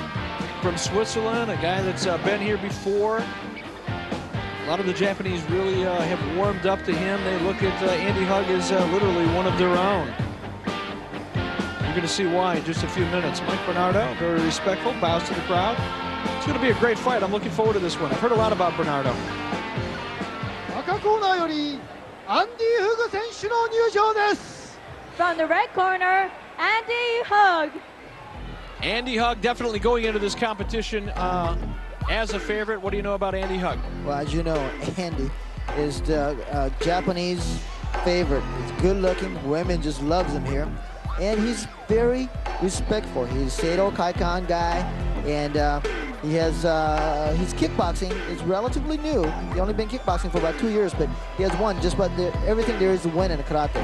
from Switzerland, a guy that's been here before. A lot of the Japanese really have warmed up to him. They look at Andy Hug as literally one of their own. You're going to see why in just a few minutes. Mike Bernardo, very respectful, bows to the crowd. It's going to be a great fight. I'm looking forward to this one. I've heard a lot about Bernardo. 赤コーナーよりアンディ・フグ選手の入場です。 From the red corner, Andy Hug. Andy Hug definitely going into this competition as a favorite. What do you know about Andy Hug? Well, as you know, Andy is the Japanese favorite. He's good looking. Women just loves him here. And he's very respectful. He's a Seido Kaikan guy. And he has his kickboxing is relatively new. He's only been kickboxing for about 2 years, but he has won just about everything there is to win in karate.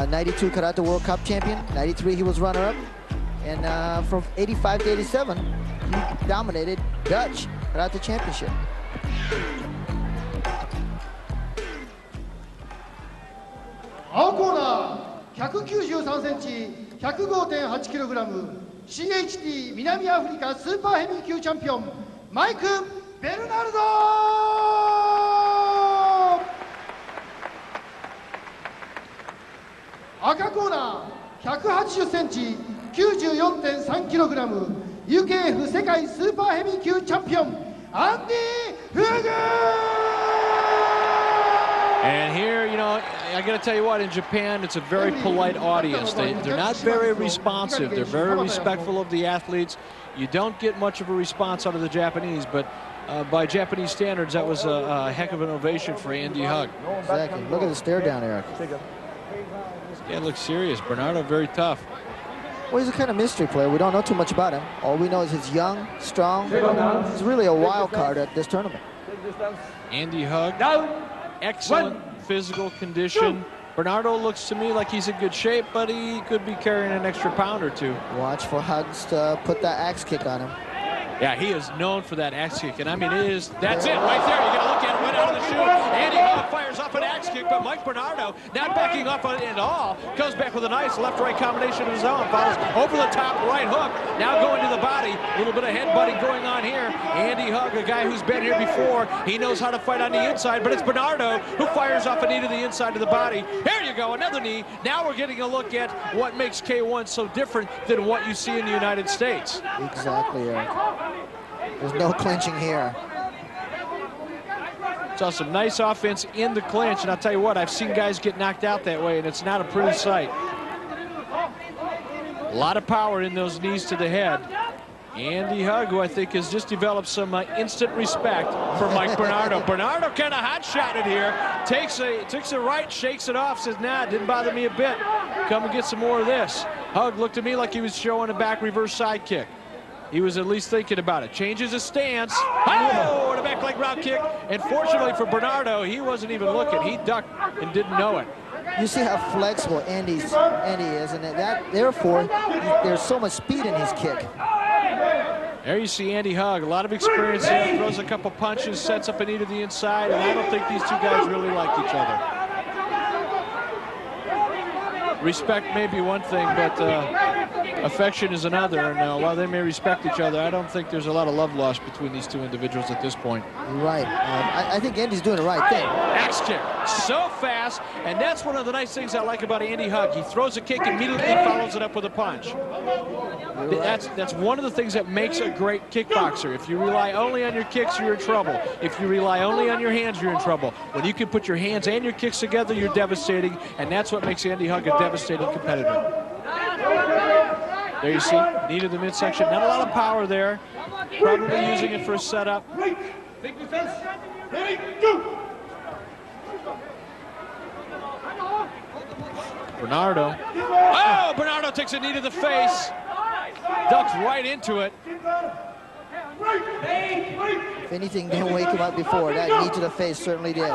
92 Karate World Cup champion. 93 he was runner-up. And from 85 to 87, he dominated Dutch Karate Championship. $193センチ、105.8キログラム、CHT 南アフリカスーパーヘビー級チャンピオン、マイク・ベルナルド。赤コーナー、180センチ、94.3キログラム、UKF 世界スーパーヘビー級チャンピオン、アンディ・フグ。 And here, you know, I got to tell you what, in Japan, it's a very polite audience. They're not very responsive. They're very respectful of the athletes. You don't get much of a response out of the Japanese, but by Japanese standards, that was a heck of an ovation for Andy Hug. Exactly. Look at the stare down, Eric. Yeah, it looks serious. Bernardo, very tough. Well, he's a kind of mystery player. We don't know too much about him. All we know is he's young, strong. He's really a wild card at this tournament. Andy Hug, excellent physical condition. Bernardo looks to me like he's in good shape, but he could be carrying an extra pound or two. Watch for Hugs to put that axe kick on him. Yeah, he is known for that axe kick, and I mean, that's it right there. You got to look at it right out of the chute. Andy Hug fires off an axe kick, but Mike Bernardo, not backing up on it at all, comes back with a nice left-right combination of his own, follows over the top right hook, now going to the body. A little bit of headbutting going on here. Andy Hug, a guy who's been here before, he knows how to fight on the inside, but it's Bernardo who fires off a knee to the inside of the body. There you go, another knee. Now we're getting a look at what makes K1 so different than what you see in the United States. Exactly, Eric. There's no clinching here. Saw some nice offense in the clinch, and I'll tell you what, I've seen guys get knocked out that way, and it's not a pretty sight. A lot of power in those knees to the head. Andy Hug, who I think has just developed some instant respect for Mike Bernardo. Bernardo kind of hot-shotted here. Takes a right, shakes it off, says, nah, it didn't bother me a bit. Come and get some more of this. Hug looked to me like he was showing a back reverse side kick. He was at least thinking about it. Changes his stance. Oh, and a back leg round kick. And fortunately for Bernardo, he wasn't even looking. He ducked and didn't know it. You see how flexible Andy is, and therefore there's so much speed in his kick. There you see Andy Hug, a lot of experience here, throws a couple punches, sets up a knee to the inside, and I don't think these two guys really like each other. Respect may be one thing, but affection is another. And while they may respect each other, I don't think there's a lot of love lost between these two individuals at this point. Right. I think Andy's doing the right thing. Axe kick, so fast, and that's one of the nice things I like about Andy Hug. He throws a kick, immediately follows it up with a punch. That's one of the things that makes a great kickboxer. If you rely only on your kicks, you're in trouble. If you rely only on your hands, you're in trouble. When you can put your hands and your kicks together, you're devastating, and that's what makes Andy Hug a devastating competitor. There you see, knee to the midsection. Not a lot of power there. Probably using it for a setup. Bernardo. Oh, Bernardo takes a knee to the face. Ducks right into it. If anything didn't wake him up before, that knee to the face certainly did.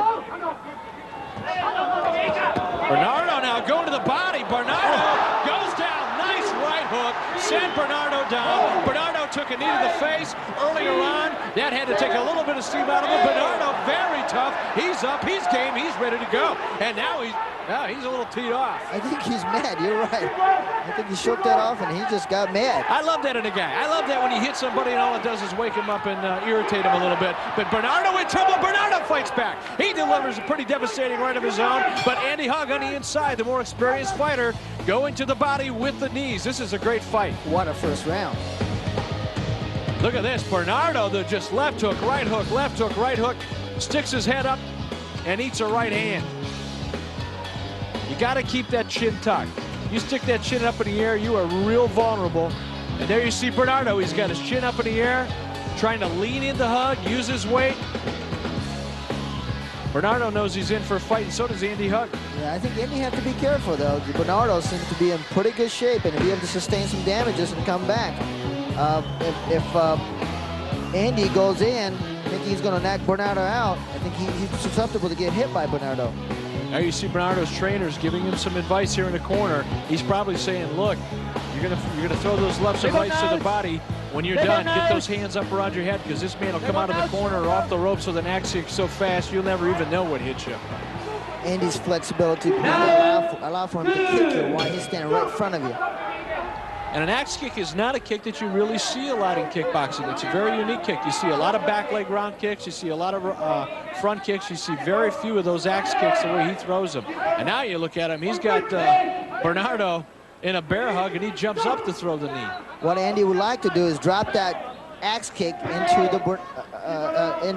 Bernardo now going to the body. Bernardo goes down. Nice right hook. Sent Bernardo down. Bernardo took a knee to the face earlier on. That had to take a little bit of steam out of him. Bernardo very tough. He's up. He's game. He's ready to go. And now he's a little teed off. I think he's mad. You're right. I think he shook that off and he just got mad. I love that in a guy. I love that when he hits somebody and all it does is wake him up and irritate him a little bit. But Bernardo in trouble. Bernardo fights back. He delivers a pretty devastating right of his own. But Andy Hug on the inside, the more experienced fighter, going to the body with the knees. This is a great fight. What a first round. Look at this. Bernardo, the just left hook, right hook, left hook, right hook. Sticks his head up and eats a right hand. You got to keep that chin tucked. You stick that chin up in the air, you are real vulnerable. And there you see Bernardo. He's got his chin up in the air, trying to lean into Hug, use his weight. Bernardo knows he's in for a fight, and so does Andy Hug. Yeah, I think Andy has to be careful, though. Bernardo seems to be in pretty good shape and be able to sustain some damages and come back. If Andy goes in, thinking he's going to knock Bernardo out, I think he's susceptible to get hit by Bernardo. Now you see Bernardo's trainers giving him some advice here in the corner. He's probably saying, look, you're gonna throw those lefts and rights to the body. When you're done, get those hands up around your head, because this man will come out of the corner or off the ropes with an axe kick so fast you'll never even know what hit you. Andy's flexibility allow for him to kick you while he's standing right in front of you. And an axe kick is not a kick that you really see a lot in kickboxing. It's a very unique kick. You see a lot of back leg round kicks. You see a lot of front kicks. You see very few of those axe kicks the way he throws them. And now you look at him. He's got Bernardo in a bear hug, and he jumps up to throw the knee. What Andy would like to do is drop that axe kick into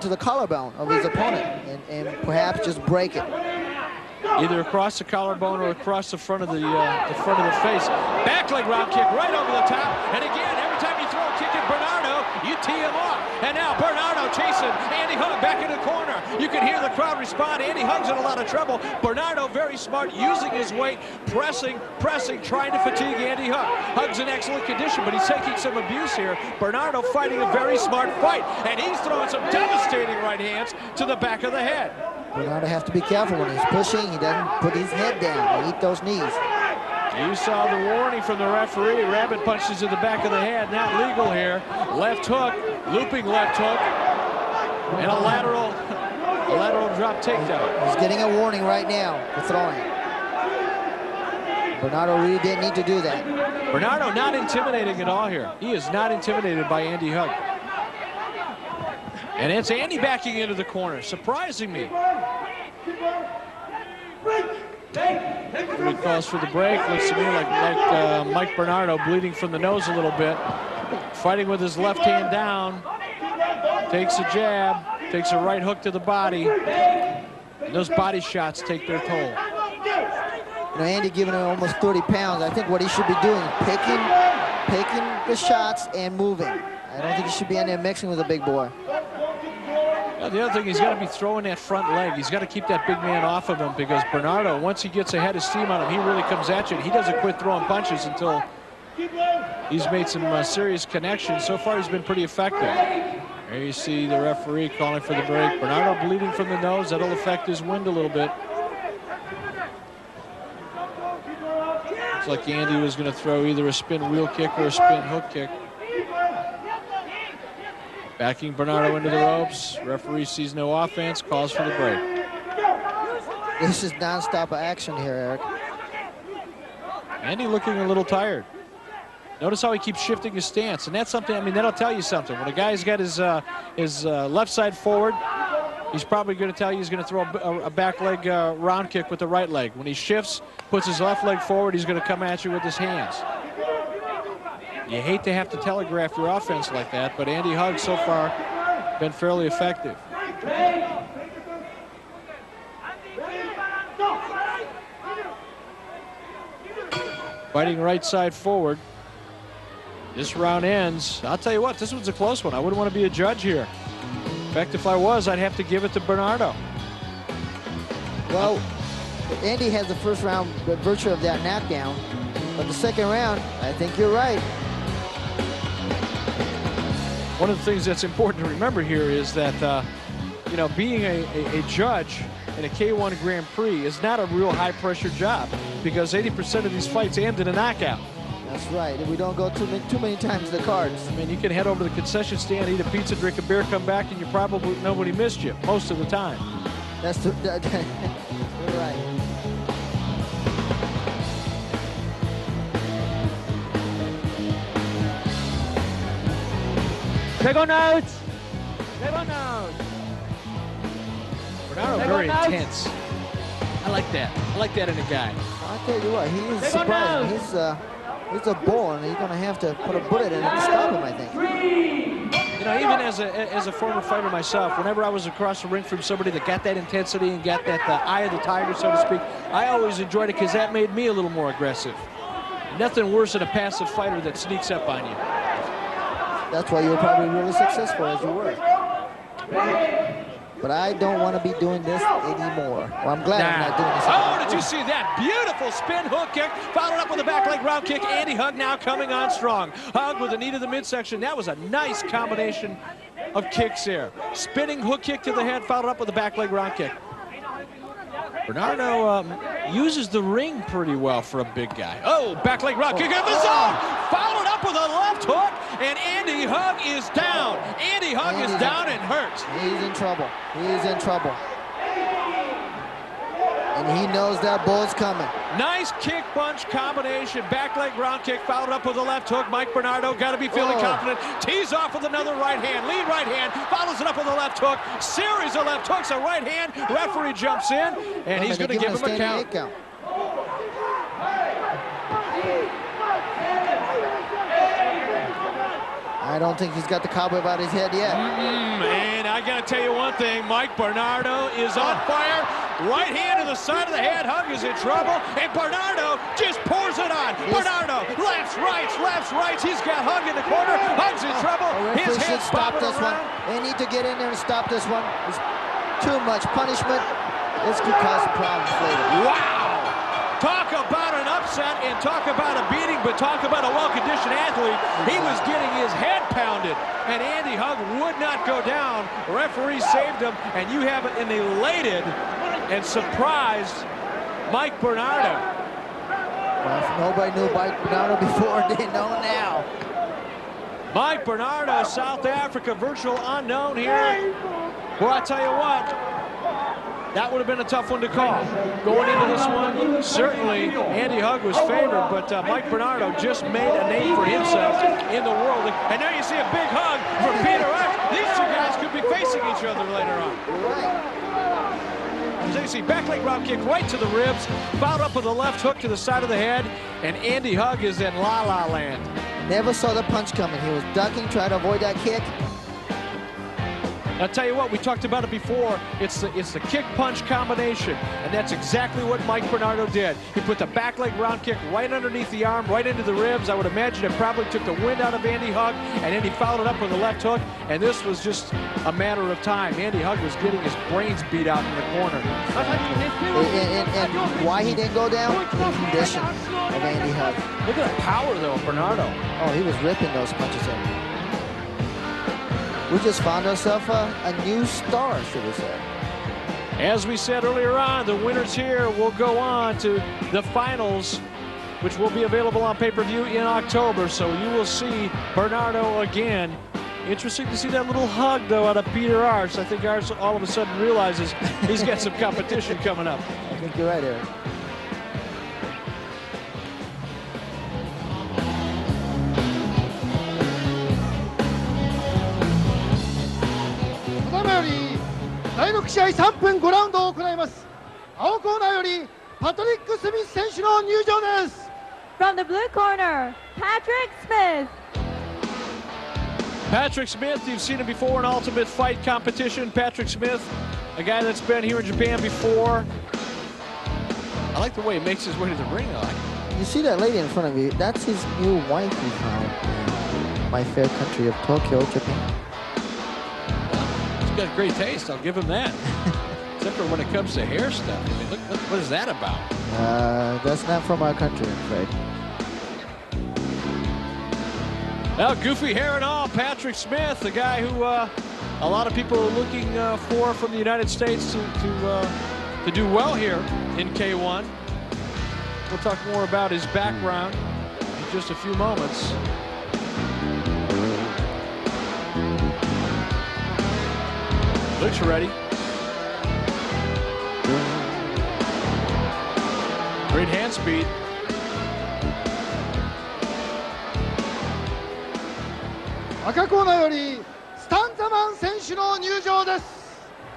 the collarbone of his opponent and perhaps just break it. Either across the collarbone or across the front of the face. Back leg round kick right over the top. And again, every time you throw a kick at Bernardo, you tee him off. And now Bernardo chasing Andy Hug back in the corner. You can hear the crowd respond. Andy Hug's in a lot of trouble. Bernardo very smart, using his weight, pressing, trying to fatigue Andy Hug. Hug's in excellent condition, but he's taking some abuse here. Bernardo fighting a very smart fight, and he's throwing some devastating right hands to the back of the head. Bernardo has to be careful when he's pushing. He doesn't put his head down and eat those knees. You saw the warning from the referee. Rabbit punches to the back of the head. Not legal here. Left hook, looping left hook, and a lateral drop takedown. He's getting a warning right now for throwing. Bernardo really didn't need to do that. Bernardo not intimidating at all here. He is not intimidated by Andy Hug. And it's Andy backing into the corner, surprising me. He calls for the break. Looks to me like Mike Bernardo bleeding from the nose a little bit. Fighting with his left hand down. Takes a jab. Takes a right hook to the body. And those body shots take their toll. You know, Andy giving him almost 30 pounds. I think what he should be doing is picking the shots and moving. I don't think he should be in there mixing with a big boy. Well, the other thing, he's got to be throwing that front leg. He's got to keep that big man off of him, because Bernardo, once he gets a head of steam on him, he really comes at you. And he doesn't quit throwing punches until he's made some serious connections. So far, he's been pretty effective. There you see the referee calling for the break. Bernardo bleeding from the nose. That'll affect his wind a little bit. Looks like Andy was going to throw either a spin wheel kick or a spin hook kick. Backing Bernardo into the ropes. Referee sees no offense, calls for the break. This is non-stop action here, Eric. Andy looking a little tired. Notice how he keeps shifting his stance, and that's something, I mean, that'll tell you something. When a guy's got his left side forward, he's probably going to tell you he's going to throw a back leg round kick with the right leg. When he shifts, puts his left leg forward, he's going to come at you with his hands. You hate to have to telegraph your offense like that, but Andy Hug so far been fairly effective. Fighting right side forward. This round ends. I'll tell you what, this one's a close one. I wouldn't want to be a judge here. In fact, if I was, I'd have to give it to Bernardo. Well, Andy has the first round by virtue of that knockdown, but the second round, I think you're right. One of the things that's important to remember here is that, you know, being a judge in a K1 Grand Prix is not a real high-pressure job because 80% of these fights end in a knockout. That's right. We don't go too many times to the cards. I mean, you can head over to the concession stand, eat a pizza, drink a beer, come back, and you probably nobody missed you most of the time. That's you're right. Second out. Second out. Bernardo very intense. I like that. I like that in a guy. I'll tell you what, he is surprising. He's a bull, and he's going to have to put a bullet in it to stop him, I think. You know, even as a former fighter myself, whenever I was across the ring from somebody that got that intensity and got that eye of the tiger, so to speak, I always enjoyed it because that made me a little more aggressive. Nothing worse than a passive fighter that sneaks up on you. That's why you were probably really successful as you were. But I don't want to be doing this anymore. Well, I'm glad I'm not doing this anymore. Oh, did you see that? Beautiful spin hook kick, followed up with a back leg round kick. Andy Hug now coming on strong. Hug with a knee to the midsection. That was a nice combination of kicks there. Spinning hook kick to the head, followed up with a back leg round kick. Bernardo uses the ring pretty well for a big guy. Oh, back leg round kick in the zone. Followed up with a left hook, and Andy Hug is down. Andy Hug is down and hurt. He's in trouble. He's in trouble. And he knows that bull's coming. Nice kick punch combination. Back leg round kick followed up with a left hook. Mike Bernardo got to be feeling confident. Tees off with another right hand. Lead right hand. Follows it up with a left hook. Series of left hooks. A right hand. Referee jumps in, and he's going to give him a count. I don't think he's got the cobweb out of his head yet. And I got to tell you one thing. Mike Bernardo is on fire. Right hand to the side of the head. Hug is in trouble. And Bernardo just pours it on. Bernardo, lefts, rights. He's got Hug in the corner. Hug's in trouble. His head stop this one. They need to get in there and stop this one. It's too much punishment. This could cause problems later. Wow. Talk about an upset and talk about a beating, but talk about a well-conditioned athlete. He was getting his head pounded, and Andy Hug would not go down. Referee saved him, and you have an elated and surprised Mike Bernardo. Well, if nobody knew Mike Bernardo before, they know now. Mike Bernardo, South Africa, virtual unknown here. Well, I tell you what, that would have been a tough one to call. Going into this one, certainly Andy Hug was favored, but Mike Bernardo just made a name for himself in the world. And now you see a big hug from Peter X. These two guys could be facing each other later on. So you see back leg round kick right to the ribs, followed up with a left hook to the side of the head, and Andy Hug is in la-la land. Never saw the punch coming. He was ducking, trying to avoid that kick. I'll tell you what, we talked about it before. It's the kick-punch combination, and that's exactly what Mike Bernardo did. He put the back leg round kick right underneath the arm, right into the ribs. I would imagine it probably took the wind out of Andy Hug, and then he followed it up with a left hook, and this was just a matter of time. Andy Hug was getting his brains beat out in the corner. And why he didn't go down? The condition of Andy Hug. Look at the power, though, of Bernardo. Oh, he was ripping those punches in. We just found ourselves a new star, should we say. As we said earlier on, the winners here will go on to the finals, which will be available on pay-per-view in October. So you will see Bernardo again. Interesting to see that little hug, though, out of Peter Arce. I think Arce all of a sudden realizes he's got some competition coming up. I think you're right, Eric. 6試合3分5ラウンドを行います。青コーナーよりパトリック・スミス選手の入場です。 From the blue corner, Patrick Smith. Patrick Smith, you've seen him before in Ultimate Fight competition. Patrick Smith, a guy that's been here in Japan before. I like the way he makes his way to the ring. I like it. You see that lady in front of you? That's his new wife he found in my fair country of Tokyo, Japan. He's got great taste, I'll give him that. Except for when it comes to hair stuff. I mean, look what is that about? That's not from our country, I'm afraid. Well, goofy hair and all, Patrick Smith, the guy who a lot of people are looking for from the United States to do well here in K1. We'll talk more about his background in just a few moments. Looks ready. Great hand speed.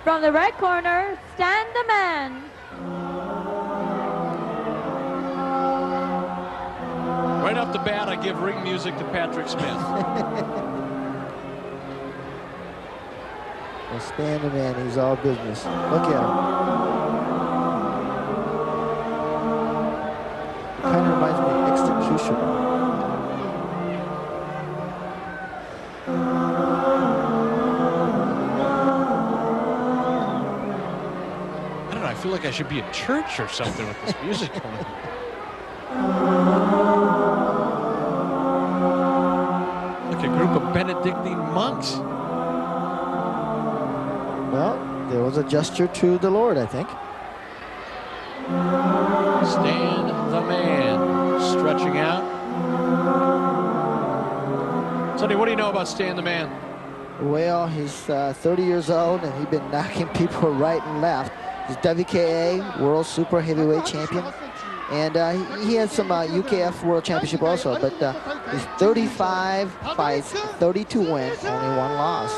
From the red corner, Stan the Man. Right off the bat, I give ring music to Patrick Smith. Well, Stan the Man, he's all business. Look at him. It kind of reminds me of Executioner. I feel like I should be in church or something with this music going on. Like a group of Benedictine monks. Well, there was a gesture to the Lord, I think. Stan the Man stretching out. Sonny, what do you know about Stan the Man? Well, he's 30 years old and he's been knocking people right and left. He's WKA World Super Heavyweight Champion, and he had some UKF World Championship also, but he's 35 fights, 32 wins, only 1 loss.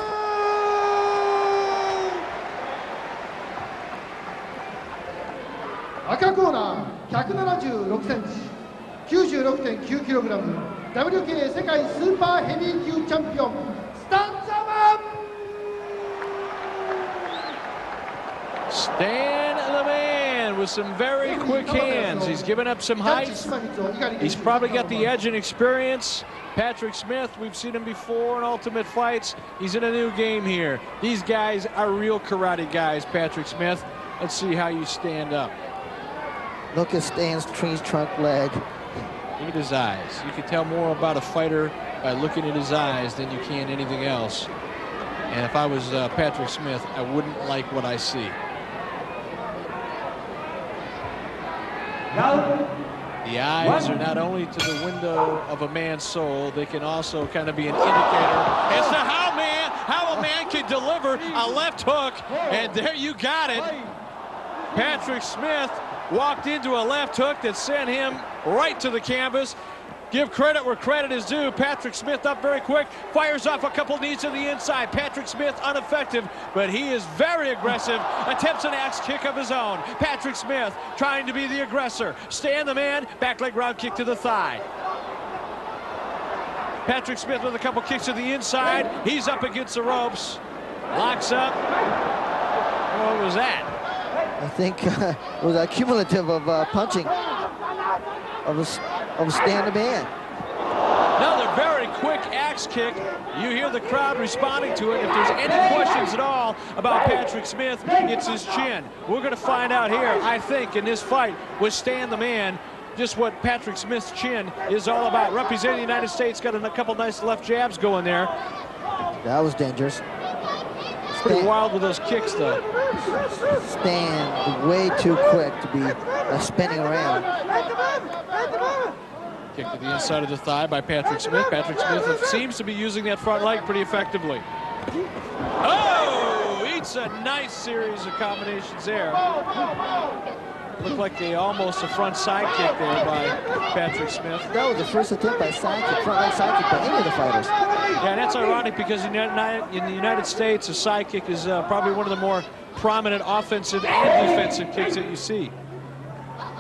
Aka corner, 176センチ、96.9 キログラム、WKA 世界スーパーヘビー級チャンピオン、スタンザマン。 Stan the Man with some very quick hands. He's given up some height. He's probably got the edge and experience. Patrick Smith, we've seen him before in Ultimate Fights. He's in a new game here. These guys are real karate guys, Patrick Smith. Let's see how you stand up. Look at Stan's tree trunk leg. Look at his eyes. You can tell more about a fighter by looking at his eyes than you can anything else. And if I was Patrick Smith, I wouldn't like what I see. The eyes are not only to the window of a man's soul, they can also kind of be an indicator as to how a man can deliver a left hook. And there you got it. Patrick Smith walked into a left hook that sent him right to the canvas. Give credit where credit is due. Patrick Smith up very quick, fires off a couple knees to the inside. Patrick Smith ineffective, but he is very aggressive. Attempts an axe kick of his own. Patrick Smith trying to be the aggressor. Stan the Man, back leg round kick to the thigh. Patrick Smith with a couple kicks to the inside. He's up against the ropes. Locks up. What was that? I think it was a cumulative of punching of Stan the Man. Another very quick axe kick. You hear the crowd responding to it. If there's any questions at all about Patrick Smith, it's his chin. We're going to find out here, I think, in this fight with Stan the Man, just what Patrick Smith's chin is all about. Representing the United States, got a couple nice left jabs going there. That was dangerous. Pretty wild with those kicks, though. Stan way too quick to be spinning around. Kick to the inside of the thigh by Patrick Smith. Patrick Smith seems to be using that front leg pretty effectively. Oh, eats a nice series of combinations there. Looked like almost a front side kick there by Patrick Smith. That was the first attempt by front leg side kick by any of the fighters. Yeah, and that's ironic because in the United States, a side kick is probably one of the more prominent offensive and defensive kicks that you see.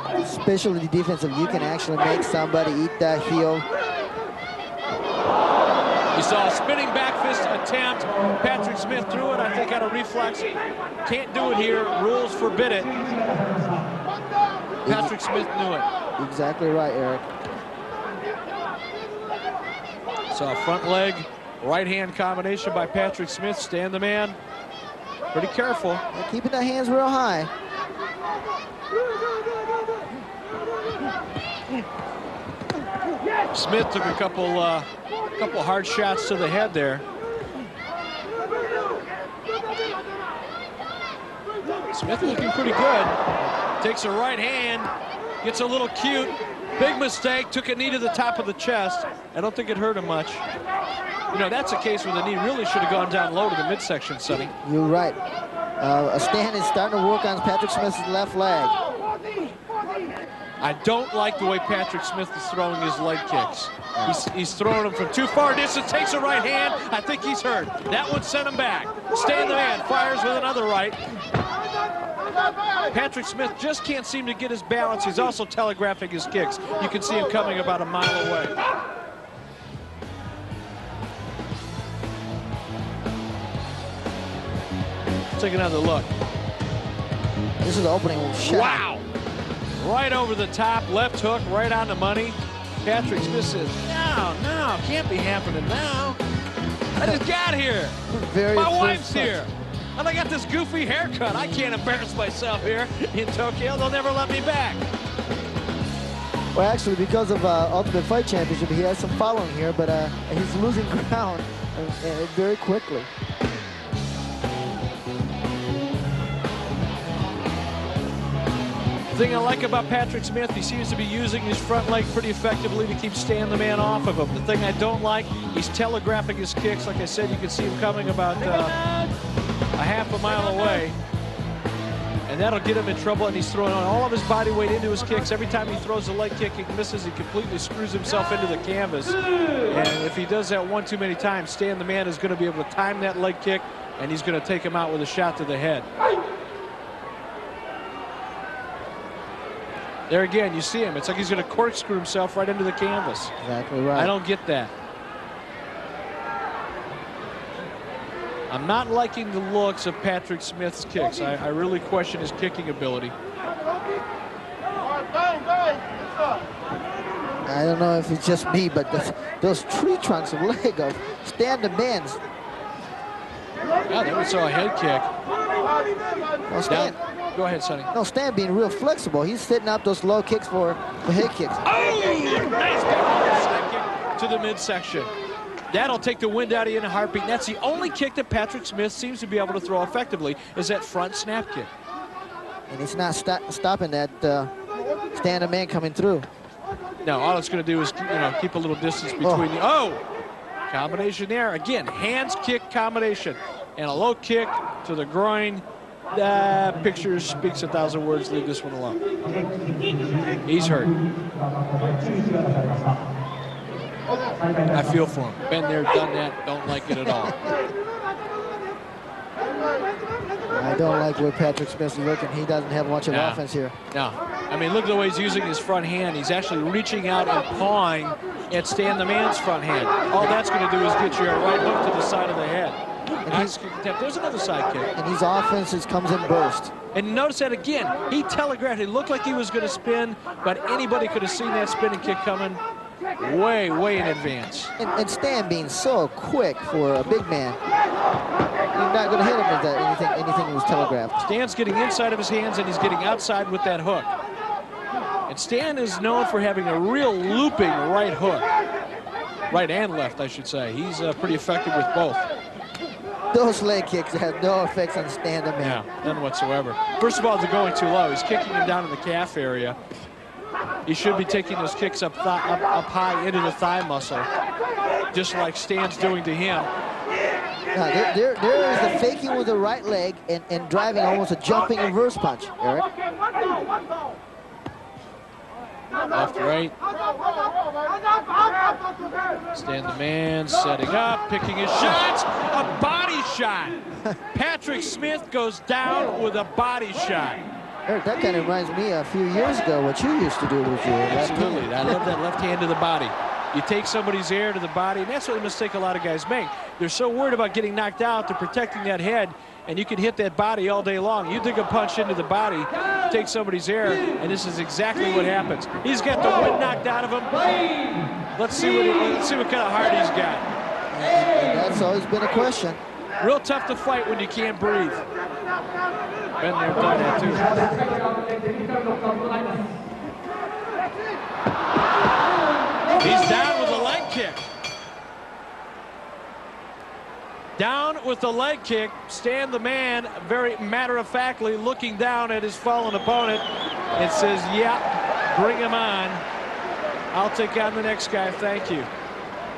Especially defensive, you can actually make somebody eat that heel. You saw a spinning back fist attempt. Patrick Smith threw it, I think, out of reflex. Can't do it here. Rules forbid it. Patrick Smith knew it. Exactly right, Eric. So a front leg, right hand combination by Patrick Smith. Stand the man. Pretty careful. They're keeping their hands real high. Smith took a couple hard shots to the head there. Smith looking pretty good. Takes a right hand, gets a little cute. Big mistake, took a knee to the top of the chest. I don't think it hurt him much. You know, that's a case where the knee really should have gone down low to the midsection, Sonny. You're right. Stan is starting to work on Patrick Smith's left leg. I don't like the way Patrick Smith is throwing his leg kicks. He's throwing them from too far distance, takes a right hand. I think he's hurt. That one sent him back. Stand the man, fires with another right. Patrick Smith just can't seem to get his balance. He's also telegraphing his kicks. You can see him coming about a mile away. Take another look. This is the opening shot. Wow! Right over the top, left hook, right on the money. Patrick Smith says, no, can't be happening now. I just got here. My wife's here. And I got this goofy haircut. I can't embarrass myself here in Tokyo. They'll never let me back. Well, actually, because of Ultimate Fight Championship, he has some following here, but he's losing ground very quickly. The thing I like about Patrick Smith, he seems to be using his front leg pretty effectively to keep Stan the man off of him. The thing I don't like, he's telegraphing his kicks. Like I said, you can see him coming about a half a mile away. And that'll get him in trouble, and he's throwing all of his body weight into his kicks. Every time he throws a leg kick, he misses. He completely screws himself into the canvas. And if he does that one too many times, Stan the man is going to be able to time that leg kick, and he's going to take him out with a shot to the head. There again, you see him. It's like he's going to corkscrew himself right into the canvas. Exactly right. I don't get that. I'm not liking the looks of Patrick Smith's kicks. I really question his kicking ability. I don't know if it's just me, but those tree trunks of leg of Stan the man's. Yeah, there we saw a head kick. Well, Stan, go ahead, Sonny. no, Stan being real flexible. He's setting up those low kicks for head kicks. Oh, nice side kick to the midsection. That'll take the wind out of you in a heartbeat. That's the only kick that Patrick Smith seems to be able to throw effectively, is that front snap kick. And he's not stopping that Stan the man coming through. No, all it's going to do is keep a little distance between you. Oh, combination there. Again, hands kick combination. And a low kick to the groin. Picture speaks 1,000 words. Leave this one alone. He's hurt. I feel for him. Been there, done that. Don't like it at all. I don't like where Patrick Smith's looking. He doesn't have much of offense here. No. I mean, look at the way he's using his front hand. He's actually reaching out and pawing at Stan the man's front hand. All that's going to do is get you a right hook to the side of the head. There's another side kick. And his offense comes in burst. And notice that again, he telegraphed. It looked like he was going to spin, but anybody could have seen that spinning kick coming way, way in advance. And Stan being so quick for a big man, you're not going to hit him with that, anything that was telegraphed. Stan's getting inside of his hands, and he's getting outside with that hook. And Stan is known for having a real looping right hook. Right and left, I should say. He's pretty effective with both. Those leg kicks have no effects on Stan the man. Yeah, none whatsoever. First of all, they're going too low. He's kicking him down in the calf area. He should be taking those kicks up high into the thigh muscle, just like Stan's doing to him. Now, there is the faking with the right leg and driving almost a jumping reverse punch, Eric. Left, right. Stand the man, setting up, picking his shots. A body shot. Patrick Smith goes down with a body shot. Eric, that kind of reminds me a few years ago what you used to do with your left Absolutely. hand. I love that left hand to the body. You take somebody's air to the body, and that's what the mistake a lot of guys make. They're so worried about getting knocked out, they're protecting that head, and you can hit that body all day long. You dig a punch into the body, take somebody's air, and this is exactly what happens. He's got the wind knocked out of him. Let's see what kind of heart he's got. And that's always been a question. Real tough to fight when you can't breathe. Been there, done that too. He's down with a leg kick. Down with the leg kick. Stan the man, very matter-of-factly looking down at his fallen opponent and says, yeah, bring him on. I'll take on the next guy, thank you.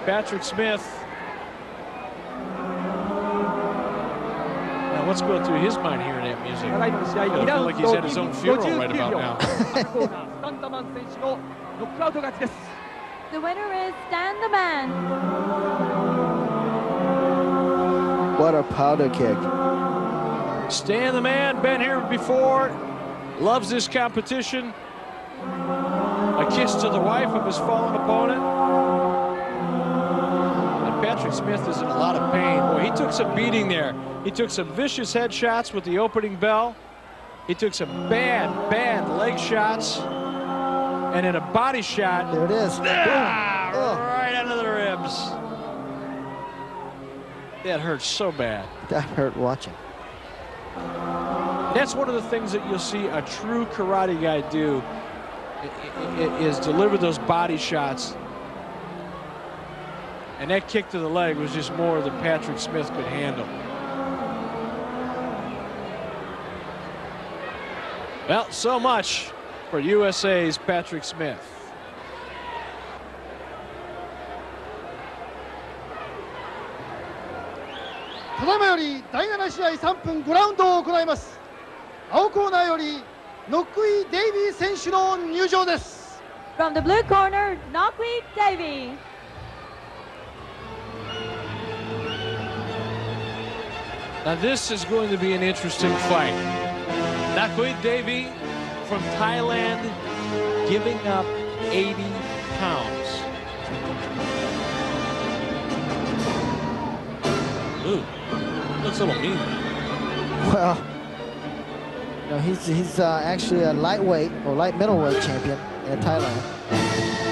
Patrick Smith. Now what's going through his mind hearing that music? I feel like he's at his own funeral right about now. The winner is Stan the Man. What a powder kick. Stan the man, been here before, loves this competition. A kiss to the wife of his fallen opponent. And Patrick Smith is in a lot of pain. Boy, he took some beating there. He took some vicious headshots with the opening bell. He took some bad leg shots. And in a body shot. There it is. Right under the ribs. That hurts so bad. That hurt watching. That's one of the things that you'll see a true karate guy do is deliver those body shots. And that kick to the leg was just more than Patrick Smith could handle. Well, so much for USA's Patrick Smith. ただいまより第7試合3分5ラウンドを行います。青コーナーよりノックイ・デイビー選手の入場です。 From the blue corner, Knockwee Davy. Now this is going to be an interesting fight. Knockwee Davy from Thailand giving up 80 pounds. Ooh, looks a little mean. Well, you know, he's actually a lightweight or light middleweight champion in Thailand.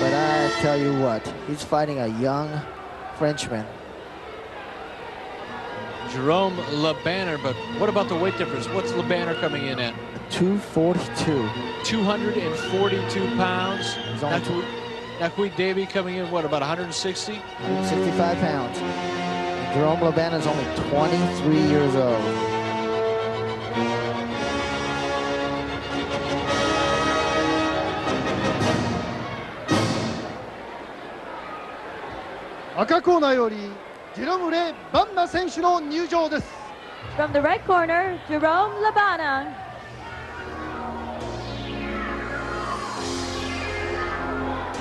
But I tell you what, he's fighting a young Frenchman. Jerome LeBanner, but what about the weight difference? What's LeBanner coming in at? 242. 242 pounds. Knockwee Davy coming in, what, about 160? 165 pounds. And Jerome LeBanner is only 23 years old.赤コーナーよりジェロム・レ・バンナ選手の入場です。 From the red corner, Jerome Labana.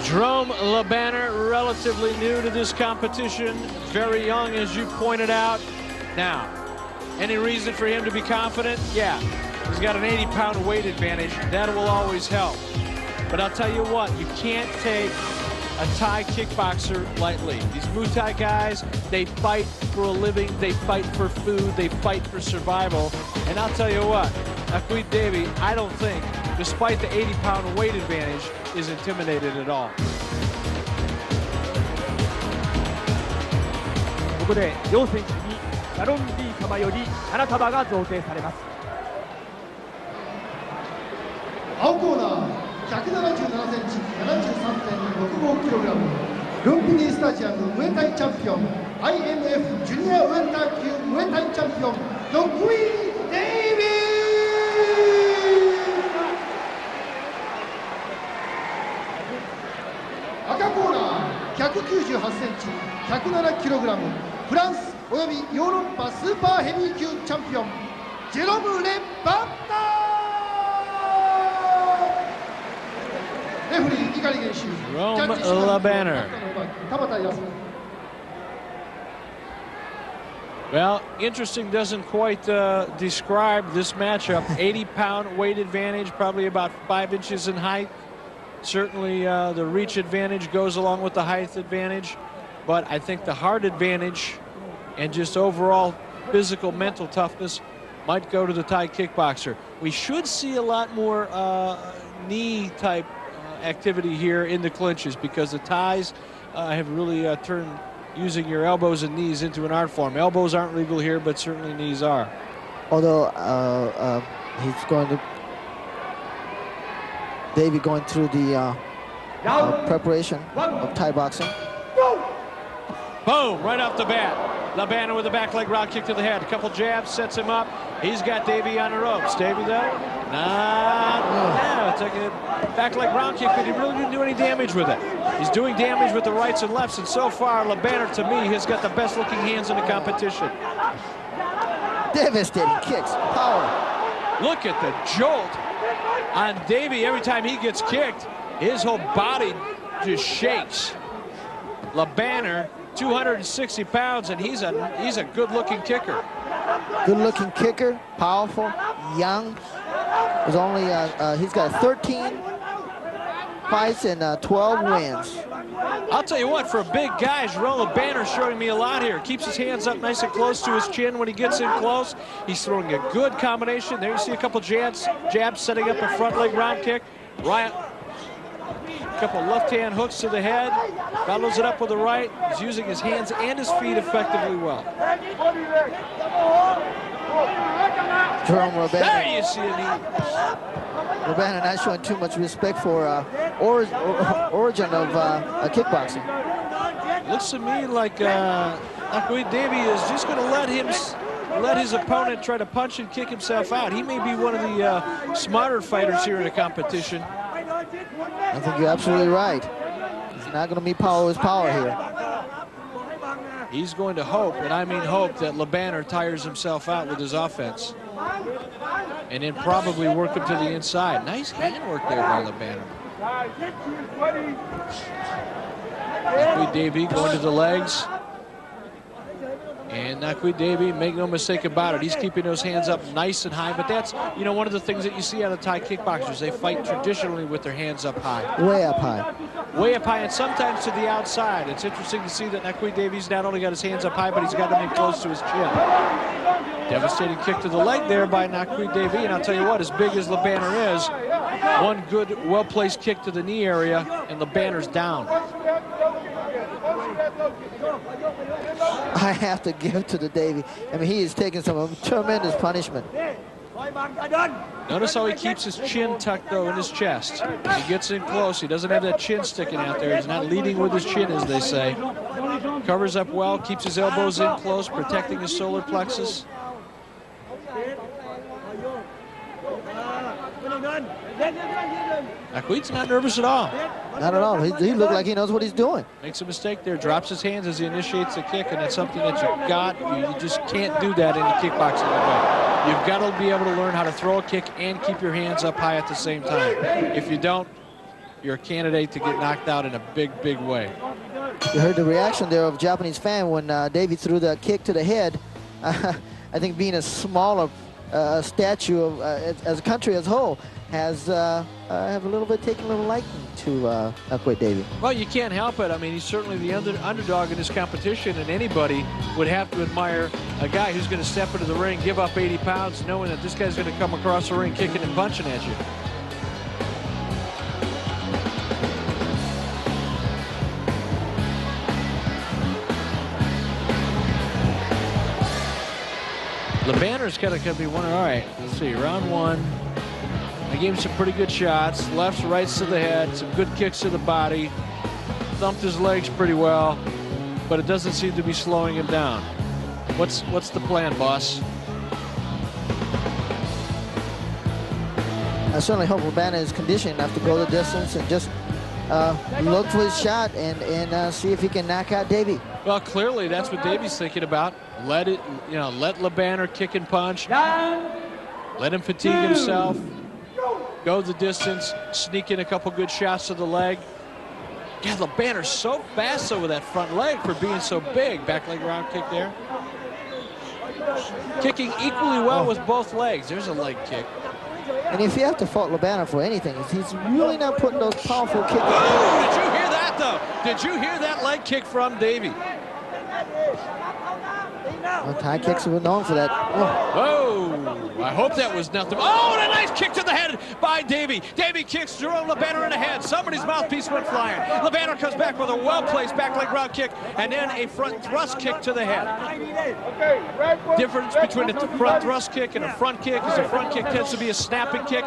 Jerome LeBanner, relatively new to this competition, very young, as you pointed out. Now, any reason for him to be confident? Yeah, he's got an 80-pound weight advantage. That will always help. But I'll tell you what, you can't take a Thai kickboxer lightly. These Muay Thai guys, they fight for a living, they fight for food, they fight for survival. And I'll tell you what, Knockwee Davy, I don't think, despite the 80-pound weight advantage, is intimidated at all. ここで両選手にシャロン・リー様より花束が贈呈されます。青コーナー177センチ 73.65 キログラムルンピニースタジアムムエタイチャンピオン IMF ジュニアウェンター級ムエタイチャンピオンノックイ・デイビー。赤コーナー198センチ107キログラムフランスおよびヨーロッパスーパーヘビー級チャンピオンジェロム・レ・バンナー。レフフリー、猪狩元秀。 Rome LeBanner. 田畑康。 Well, interesting doesn't quite describe this matchup. 80-pound weight advantage, probably about 5 inches in height. Certainly the reach advantage goes along with the height advantage. But I think the heart advantage and just overall physical, mental toughness might go to the Thai kickboxer. We should see a lot more knee-type activity here in the clinches because the Thais have really turned using your elbows and knees into an art form. Elbows aren't legal here, but certainly knees are. Although he's going to, Davey going through the preparation of Thai boxing. Boom, right off the bat. LeBanner with a back leg round kick to the head. A couple jabs, sets him up. He's got Davey on the ropes. Davey, though, took a back leg round kick, but he really didn't do any damage with it. He's doing damage with the rights and lefts, and so far, LeBanner, to me, has got the best-looking hands in the competition. Devastating kicks, power. Look at the jolt on Davey every time he gets kicked. His whole body just shakes. LeBanner, 260 pounds, and he's a good-looking kicker. Good-looking kicker, powerful, young. There's only he's got 13 fights and 12 wins. I'll tell you what, for a big guy, Jerome LeBanner showing me a lot here. Keeps his hands up nice and close to his chin when he gets in close. He's throwing a good combination. There you see a couple jabs setting up a front leg round kick. Right. A couple left-hand hooks to the head, follows it up with the right. He's using his hands and his feet effectively well. Jerome LeBanner. There you see it. LeBanner not showing too much respect for origin of kickboxing. Looks to me like Davey is just going to let his opponent try to punch and kick himself out. He may be one of the smarter fighters here in the competition. I think you're absolutely right. He's not going to meet power with power here. He's going to hope, and I mean hope, that LeBanner tires himself out with his offense. And then probably work him to the inside. Nice handwork there by LeBanner. Nakui Davey going to the legs. And Nakui Davey, make no mistake about it, he's keeping those hands up nice and high. But that's, you know, one of the things that you see out of Thai kickboxers. They fight traditionally with their hands up high. Way up high. Way up high, and sometimes to the outside. It's interesting to see that Nakui Davey's not only got his hands up high, but he's got them in close to his chin. Devastating kick to the leg there by Nakui Davey. And I'll tell you what, as big as LeBanner is, one good, well-placed kick to the knee area, and LeBanner's down. I have to give to the Davey. I mean, he is taking some tremendous punishment. Notice how he keeps his chin tucked, though, in his chest. He gets in close. He doesn't have that chin sticking out there. He's not leading with his chin, as they say. Covers up well, keeps his elbows in close, protecting his solar plexus. Nakui's not nervous at all. Not at all. He looked like he knows what he's doing. Makes a mistake there, drops his hands as he initiates the kick, and that's something that you just can't do that in the kickboxing event. You've got to be able to learn how to throw a kick and keep your hands up high at the same time. If you don't, you're a candidate to get knocked out in a big, big way. You heard the reaction there of a Japanese fan when Davey threw the kick to the head. I think being a smaller statue of, as a country as a whole, has have a little bit taken a little liking to Nakui Davey. Well, you can't help it. I mean, he's certainly the underdog in this competition, and anybody would have to admire a guy who's going to step into the ring, give up 80 pounds, knowing that this guy's going to come across the ring kicking and punching at you. LeBanner's going to be one. All right, let's see, round one. I gave him some pretty good shots, lefts, rights to the head, some good kicks to the body, thumped his legs pretty well, but it doesn't seem to be slowing him down. What's the plan, boss? I certainly hope LeBanner is conditioned enough to go the distance and just look for his shot and see if he can knock out Davey. Well, clearly that's what Davey's thinking about. Let LeBanner kick and punch. Let him fatigue himself. go the distance, sneak in a couple good shots to the leg. God, LeBanner's so fast though with that front leg for being so big. Back leg round kick there. Kicking equally well with both legs. There's a leg kick. And if you have to fault LeBanner for anything, he's really not putting those powerful kicks. Oh, did you hear that though? Did you hear that leg kick from Davey? Well, Thai kicks were known for that. Oh, I hope that was nothing. Oh, and a nice kick to the head by Davey. Davey kicks Jerome LeBanner in the head. Somebody's mouthpiece went flying. LeBanner comes back with a well-placed back leg round kick and then a front thrust kick to the head. Difference between a front thrust kick and a front kick is a front kick tends to be a snapping kick.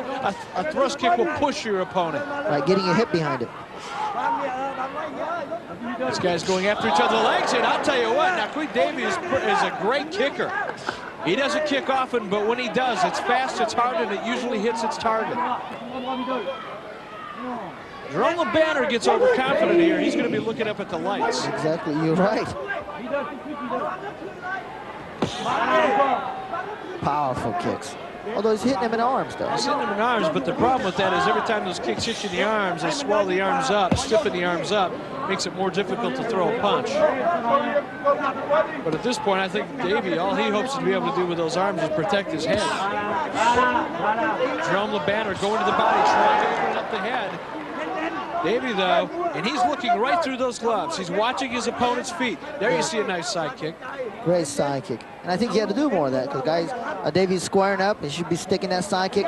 A thrust kick will push your opponent. Right, getting your hip behind it. These guys going after each other's legs, and I'll tell you what, Nakoui Davey is a great kicker. He doesn't kick often, but when he does, it's fast, it's hard, and it usually hits its target. Jerome LeBanner gets overconfident here. He's going to be looking up at the lights. Exactly, you're right. Powerful kicks. Although he's hitting him in the arms, though. He's hitting him in the arms, but the problem with that is every time those kicks hit you in the arms, they swell the arms up, stiffen the arms up, makes it more difficult to throw a punch. But at this point, I think Davey, all he hopes to be able to do with those arms is protect his head. Jerome LeBanner going to the body, trying to open up the head. Davey, though, and he's looking right through those gloves. He's watching his opponent's feet. There you see a nice side kick. Great side kick. And I think he had to do more of that because, guys, Davey's squaring up. He should be sticking that side kick.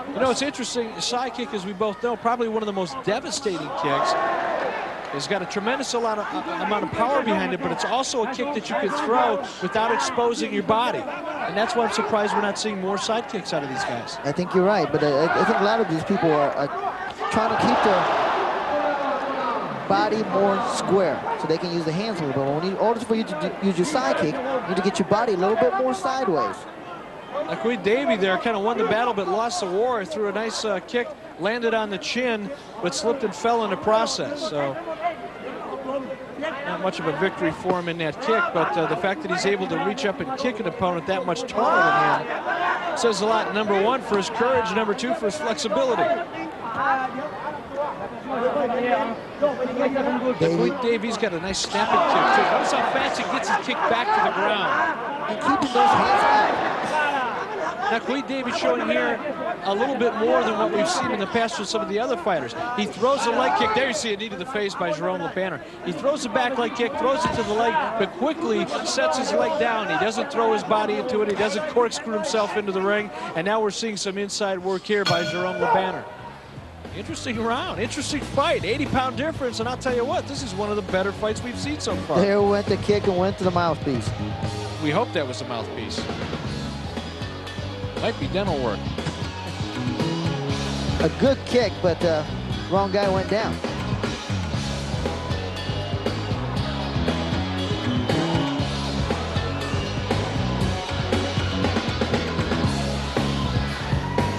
You know, it's interesting. Side kick, as we both know, probably one of the most devastating kicks. It's got a tremendous amount of power behind it, but it's also a kick that you can throw without exposing your body. And that's why I'm surprised we're not seeing more side kicks out of these guys. I think you're right, but I think a lot of these people are trying to keep their body more square so they can use the hands a little bit. In order for you to use your side kick, you need to get your body a little bit more sideways. Nakoui Davey there kind of won the battle but lost the war through a nice kick, landed on the chin, but slipped and fell in the process. So not much of a victory for him in that kick, but the fact that he's able to reach up and kick an opponent that much taller than him says a lot. Number one, for his courage. Number two, for his flexibility. Davey's got a nice snapping kick too. Notice how fast he gets his kick back to the ground. And keeping those hands out. Nakoui Davey showing here a little bit more than what we've seen in the past with some of the other fighters. He throws a leg kick. There you see a knee to the face by Jerome LeBanner. He throws a back leg kick, throws it to the leg, but quickly sets his leg down. He doesn't throw his body into it. He doesn't corkscrew himself into the ring. And now we're seeing some inside work here by Jerome LeBanner. Interesting round, interesting fight, 80-pound difference, and I'll tell you what, this is one of the better fights we've seen so far. There went the kick and went to the mouthpiece. We hope that was the mouthpiece. Might be dental work. A good kick, but wrong guy went down.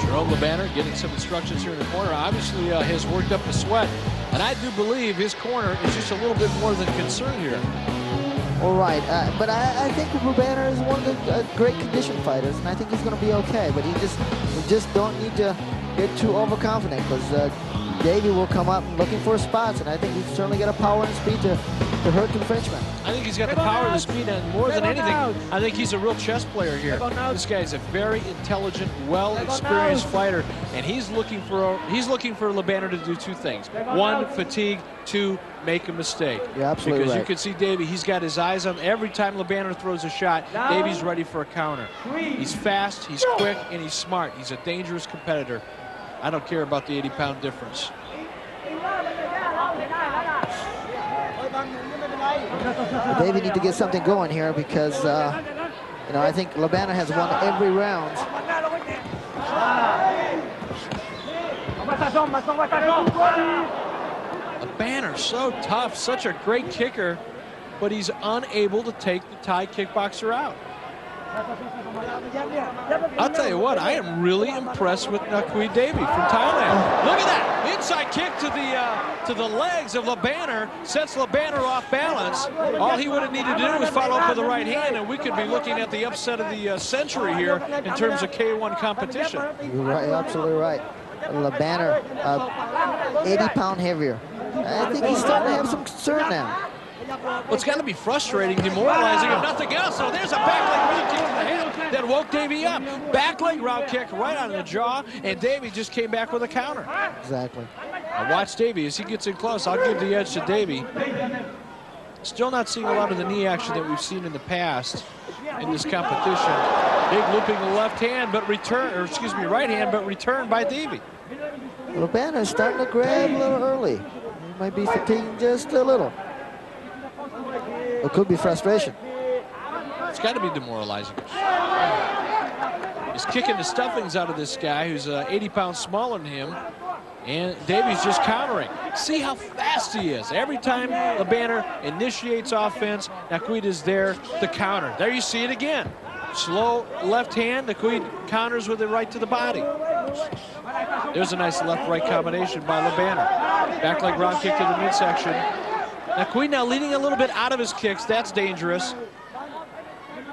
Jerome LeBanner getting some instructions here in the corner. Obviously has worked up a sweat, and I do believe his corner is just a little bit more than concerned here. All right, but I think LeBanner is one of the great condition fighters, and I think he's going to be okay. But we just don't need to get too overconfident because Davey will come up looking for spots, and I think he's certainly got a power and speed to hurt the Frenchman. I think he's got the power and the speed, and more than anything, I think he's a real chess player here. This guy is a very intelligent, well-experienced fighter, and he's looking for LeBanner to do two things: one, fatigue; two, make a mistake. You're absolutely because right. You can see Davey, he's got his eyes on every time LeBanner throws a shot. Davey's ready for a counter. He's fast, he's quick, and he's smart. He's a dangerous competitor. I don't care about the 80-pound difference. Davey need to get something going here because you know, I think LeBanner has won every round. LeBanner, so tough, such a great kicker, but he's unable to take the Thai kickboxer out. I'll tell you what, I am really impressed with Nakui Devi from Thailand. Look at that inside kick to the legs of Lebanner, sets Lebanner off balance. All he would have needed to do was follow up with the right hand, and we could be looking at the upset of the century here in terms of K1 competition. You're right, absolutely right. Lebanner, 80-pound heavier. I think he's starting to have some concern now. Well, it's got to be frustrating, demoralizing, if nothing else. So there's a back leg round kick to the head that woke Davey up. Back leg round kick right on the jaw, and Davey just came back with a counter. Exactly. Now watch Davey as he gets in close. I'll give the edge to Davey. Still not seeing a lot of the knee action that we've seen in the past in this competition. Big looping the left hand, but right hand, but returned by Davey. Lebanner is starting to grab a little early. He might be fatiguing just a little. It could be frustration. It's got to be demoralizing. He's kicking the stuffings out of this guy who's 80 pounds smaller than him. And Davey's just countering. See how fast he is. Every time Lebanner initiates offense, Nakui is there to counter. There you see it again. Slow left hand, Nakui counters with it right to the body. There's a nice left-right combination by Lebanner. Back leg round kick to the midsection. Nakui now leaning a little bit out of his kicks. That's dangerous.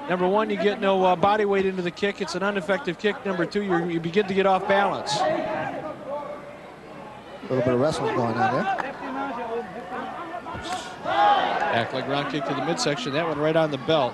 Number one, you get no body weight into the kick. It's an ineffective kick. Number two, you begin to get off balance. A little bit of wrestling going on there. Back leg round kick to the midsection. That one right on the belt.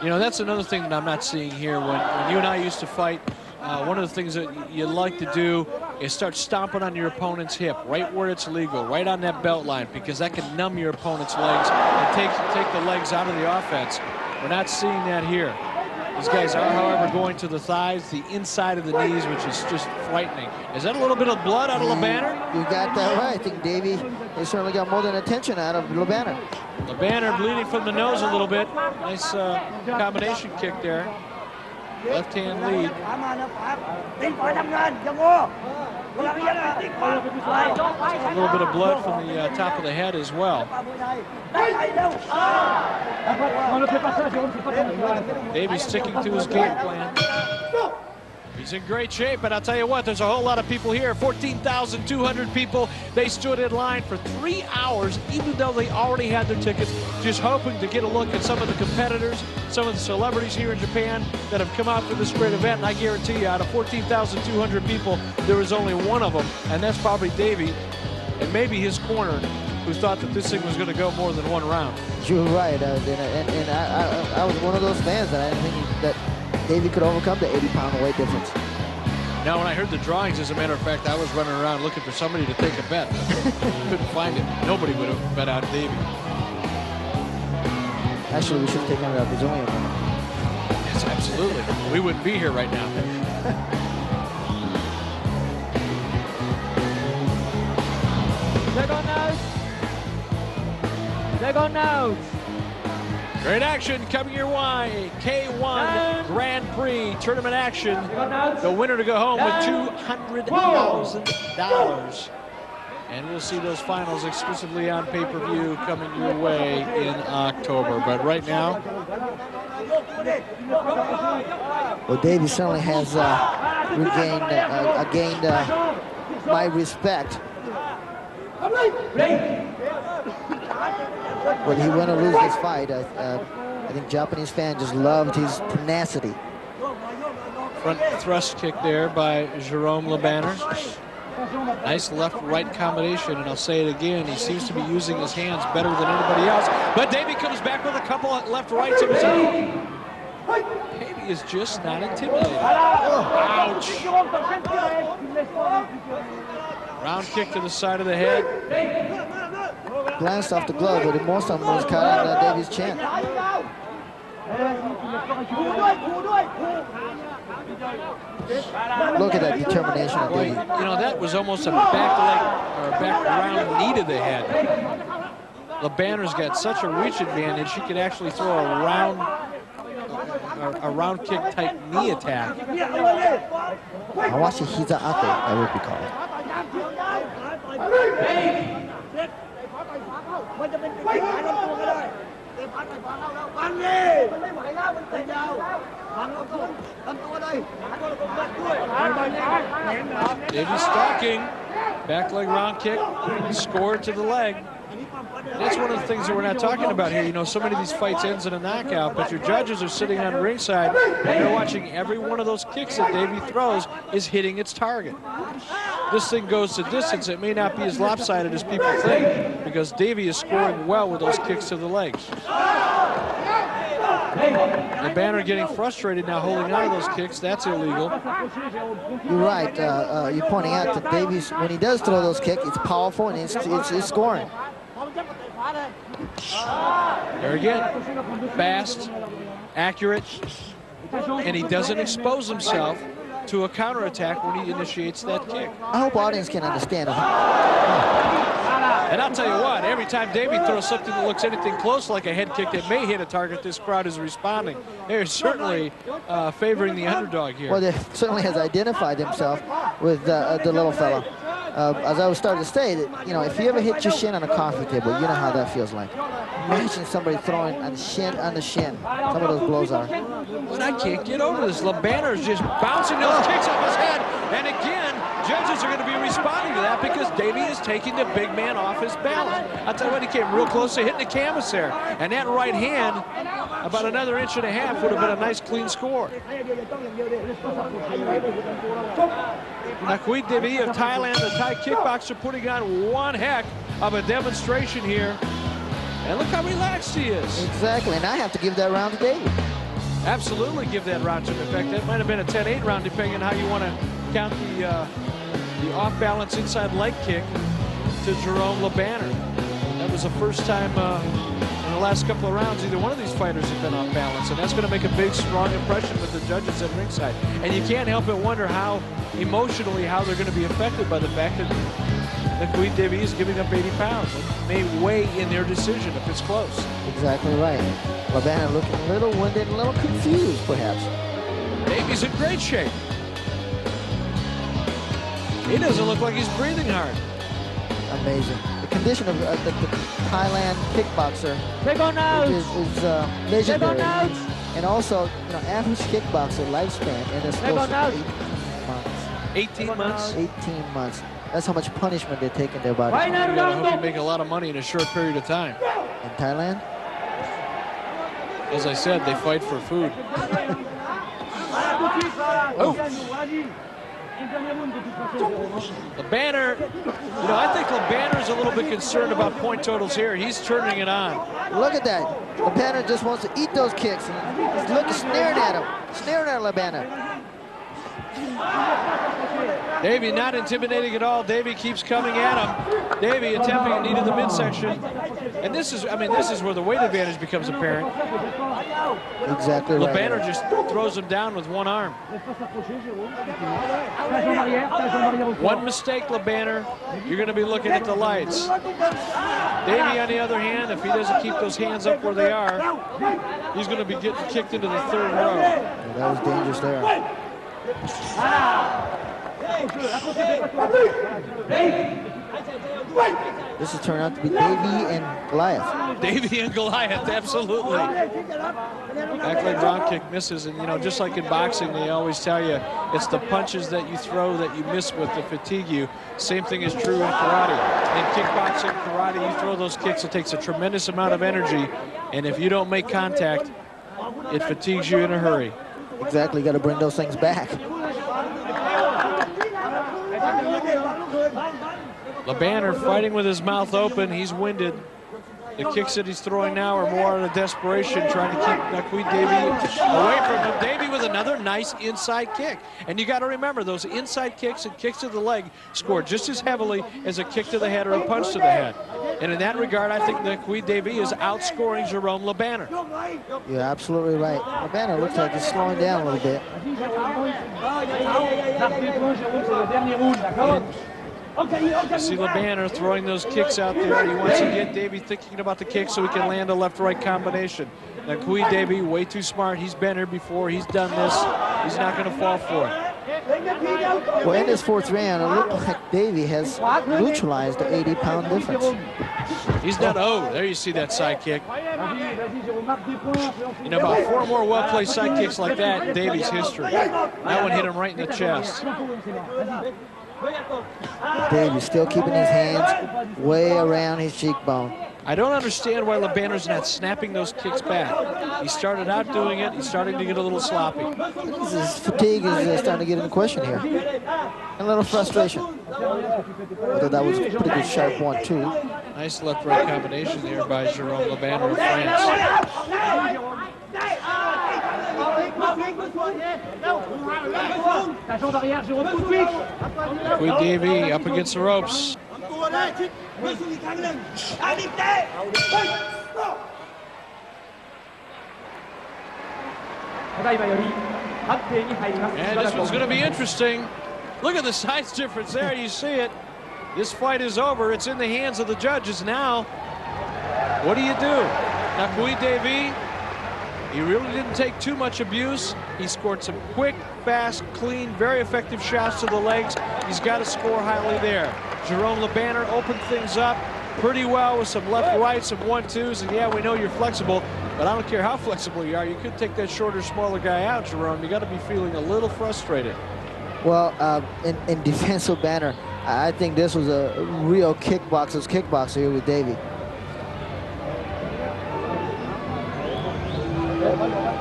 You know, that's another thing that I'm not seeing here. When you and I used to fight, one of the things that you like to do is start stomping on your opponent's hip, right where it's legal, right on that belt line, because that can numb your opponent's legs and take the legs out of the offense. We're not seeing that here. These guys are, however, going to the thighs, the inside of the knees, which is just frightening. Is that a little bit of blood out of Lebanner? You got that right. I think Davey has certainly got more than attention out of Lebanner. Lebanner bleeding from the nose a little bit. Nice combination kick there. Left hand lead. A little bit of blood from the top of the head as well. Davey's sticking to his game plan. He's in great shape, but I'll tell you what, there's a whole lot of people here. 14,200 people. They stood in line for 3 hours, even though they already had their tickets, just hoping to get a look at some of the competitors, some of the celebrities here in Japan that have come out for this great event. And I guarantee you, out of 14,200 people, there was only one of them, and that's probably Davey, and maybe his corner, who thought that this thing was going to go more than one round. You're right, and I was one of those fans that I didn't think that Davey could overcome the 80-pound weight difference. Now, when I heard the drawings, as a matter of fact, I was running around looking for somebody to take a bet. Couldn't find it. Nobody would have bet on Davey. Actually, we should have taken it out of Brazilian. Yes, absolutely. We wouldn't be here right now. Second note. Great action coming your way. K1 Grand Prix tournament action. The winner to go home with $200,000. And we'll see those finals exclusively on pay-per-view coming your way in October. But right now, well, Davey certainly has gained my respect. Whether he win or lose this fight, I think Japanese fans just loved his tenacity. Front thrust kick there by Jerome Lebanner. Nice left-right combination, and I'll say it again, he seems to be using his hands better than anybody else. But Davey comes back with a couple of left-rights of his own. Davey is just not intimidated. Ouch! Round kick to the side of the head. Glanced off the glove, but most of them was caught on Davey's chin. Look at that determination of Davey. You know, that was almost a back leg or a back round knee to the head. Lebanner's got such a reach advantage, he could actually throw a round kick type knee attack. Awashi Hiza Ate, that would be called. Davey stalking, back leg round kick, score to the leg. That's one of the things that we're not talking about here. You know, so many of these fights ends in a knockout, but your judges are sitting on ringside and they're watching every one of those kicks that Davey throws is hitting its target. This thing goes to distance. It may not be as lopsided as people think because Davey is scoring well with those kicks to the legs. The Banner getting frustrated now, holding on to those kicks. That's illegal. You're right. You're pointing out that Davies, when he does throw those kicks, it's powerful and it's scoring. There again, fast, accurate, and he doesn't expose himself to a counterattack when he initiates that kick. I hope audience can understand him. And I'll tell you what, every time Davey throws something that looks anything close like a head kick that may hit a target, this crowd is responding. They're certainly favoring the underdog here. Well, they certainly has identified himself with the little fella. As I was starting to say, that, you know, if you ever hit your shin on a coffee table, you know how that feels like. Imagine somebody throwing on the shin. Some of those blows are. But I can't get over this. LeBanner is just bouncing those kicks off his head. And again, judges are going to be responding to that because Davey is taking the big man off his balance. I'll tell you what, he came real close to hitting the canvas there. And that right hand, about another inch and a half, would have been a nice clean score. Nakwit Devi of Thailand, the Thai kickboxer, putting on one heck of a demonstration here. And look how relaxed he is. Exactly, and I have to give that round to Davey. Absolutely give that round to him. In fact, that might have been a 10-8 round, depending on how you want to count the off-balance inside leg kick to Jerome LeBanner. That was the first time in the last couple of rounds either one of these fighters have been off balance, and that's going to make a big, strong impression with the judges at ringside. And you can't help but wonder how emotionally how they're going to be affected by the fact that Nakwit Devi is giving up 80 pounds. It may weigh in their decision if it's close. Exactly right. LeBanner looking a little winded, a little confused, perhaps. Davies in great shape. He doesn't look like he's breathing hard. Amazing. The condition of the Thailand kickboxer is legendary. And also, you know, average kickboxer lifespan in this close to 18 months. 18 months? 18 months. That's how much punishment they're taking their bodies. I hope you make a lot of money in a short period of time. In Thailand? As I said, they fight for food. Oh. LeBanner, you know, I think LeBanner is a little bit concerned about point totals here. He's turning it on. Look at that. LeBanner just wants to eat those kicks. He's looking, staring at him. Staring at LeBanner. Davey not intimidating at all. Davey keeps coming at him. Davey attempting a knee to the midsection. And this is, I mean, this is where the weight advantage becomes apparent. Exactly right. LeBanner just throws him down with one arm. One mistake, LeBanner, you're going to be looking at the lights. Davey, on the other hand, if he doesn't keep those hands up where they are, he's going to be getting kicked into the third row. Yeah, that was dangerous there. This has turned out to be Davey and Goliath. Davey and Goliath, absolutely. Back leg drop kick misses, and you know, just like in boxing, they always tell you it's the punches that you throw that you miss with that fatigue you. Same thing is true in karate. In kickboxing, karate, you throw those kicks, it takes a tremendous amount of energy, and if you don't make contact, it fatigues you in a hurry. Exactly, got to bring those things back. LeBanner fighting with his mouth open. He's winded. The kicks that he's throwing now are more out of desperation, trying to keep Nakwit Devi away from him. Devi with another nice inside kick. And you got to remember, those inside kicks and kicks to the leg score just as heavily as a kick to the head or a punch to the head. And in that regard, I think Nakwit Devi is outscoring Jerome LeBanner. You're absolutely right. LeBanner looks like he's slowing down a little bit. You see LeBanner throwing those kicks out there. He wants to get Davey thinking about the kick so he can land a left-right combination. Nakwit Devi, way too smart. He's been here before. He's done this. He's not going to fall for it. Well, in this fourth round, it looked like Davey has neutralized the 80-pound difference. He's not, oh, there you see that side kick. You know, about 4 more well-placed side kicks like that in Davies' history. That one hit him right in the chest. Davies still keeping his hands way around his cheekbone. I don't understand why LeBanner's not snapping those kicks back. He started out doing it. He's starting to get a little sloppy. His fatigue is starting to get in question here. A little frustration. Although that was a pretty good sharp one, too. Nice left-right combination there by Jerome LeBanner of France. Quick Davy up against the ropes. And this one's going to be interesting. Look at the size difference there. You see it. This fight is over. It's in the hands of the judges now. What do you do? Now, Quick Davy, he really didn't take too much abuse. He scored some quick, fast, clean, very effective shots to the legs. He's got to score highly there. Jerome LeBanner opened things up pretty well with some left-right, some 1-2s, and yeah, we know you're flexible, but I don't care how flexible you are. You could take that shorter, smaller guy out, Jerome. You got to be feeling a little frustrated. Well, in defense of Banner, I think this was a real kickboxer here with Davy.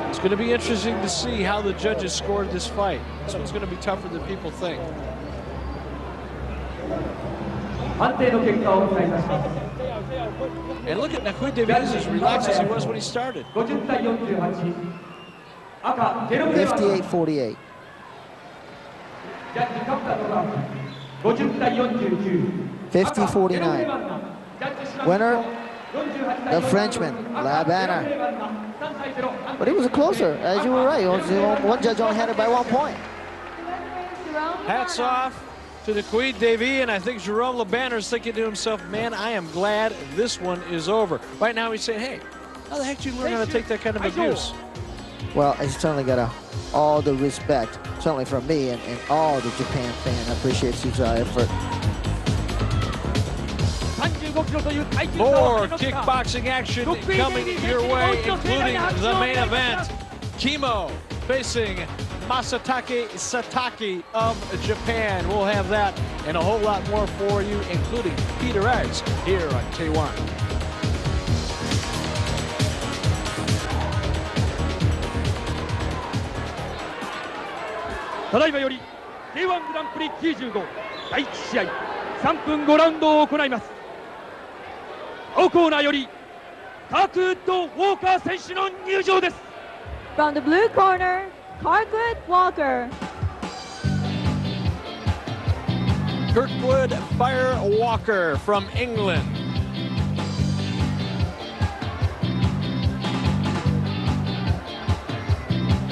It's going to be interesting to see how the judges scored this fight. This one's going to be tougher than people think. And look at Nakuy Davy, he's as relaxed as he was when he started. 58-48. 50-49. Winner, the Frenchman, LeBanner. But it was a closer, as you were right. One judge only had it by 1 point. Hats off to the Quick Davy, and I think Jerome LeBanner's thinking to himself, man, I am glad this one is over. Right now he's saying, hey, how the heck did you learn how to take that kind of abuse? Well, he's certainly got all the respect, certainly from me and all the Japan fan appreciates his effort. More kickboxing action coming your way, including the main event. Kimo facing Masatake Satake of Japan. We'll have that and a whole lot more for you, including Peter Eggs here on K1. ただいまより K1 グランプリ95第1試合3分5ラウンドを行います。青コーナーよりカークウッド・ウォーカー選手の入場です。 From the blue corner, Kirkwood Walker. Kirkwood Fire Walker from England.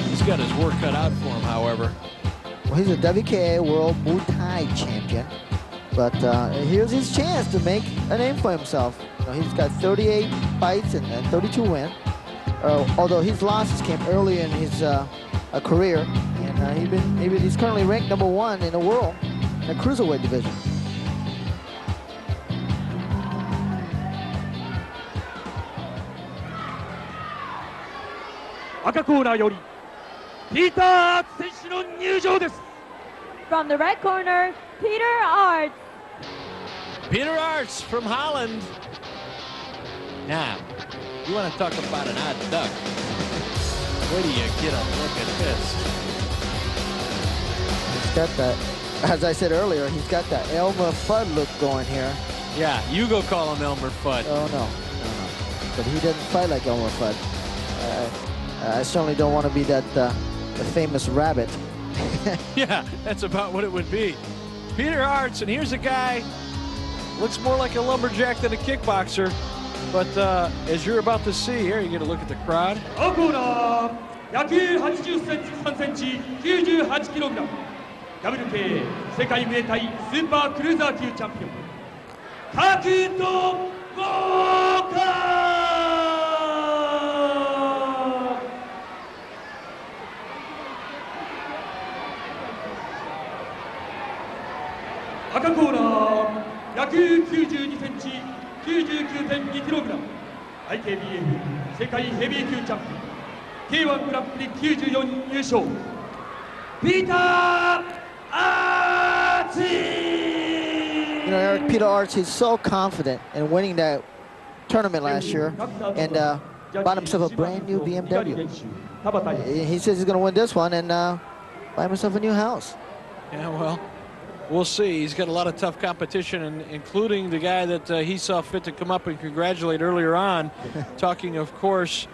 He's got his work cut out for him, however. Well, he's a WKA World Muay Thai champion, but here's his chance to make a name for himself. You know, he's got 38 fights and 32 wins. Although his losses came early in his career, and he's currently ranked #1 in the world in the cruiserweight division. From the red corner, Peter Arts. Peter Arts from Holland. Now, you want to talk about an odd duck? Where do you get a look at this? He's got that, as I said earlier, he's got that Elmer Fudd look going here. Yeah, you go call him Elmer Fudd. Oh, no. But he doesn't fight like Elmer Fudd. I certainly don't want to be that the famous rabbit. Yeah, that's about what it would be. Peter Arts, and here's a guy, looks more like a lumberjack than a kickboxer. But as you're about to see here, you get a look at the crowd. 野球80センチ3センチ98キログラム WK 世界ムエタイスーパークルーザー級チャンピオンカークウッド・ウォーカー赤コーナー野球92センチ 99.2kg 相手 BF 世界ヘビー級チャンピオン K1 グランプリ94優勝ピーター・アーチ You know, Eric, Peter Arts, he's so confident in winning that tournament last year and bought himself a brand new BMW. He says he's going to win this one and buy himself a new house. Yeah, well, we'll see. He's got a lot of tough competition, including the guy that he saw fit to come up and congratulate earlier on, talking, of course,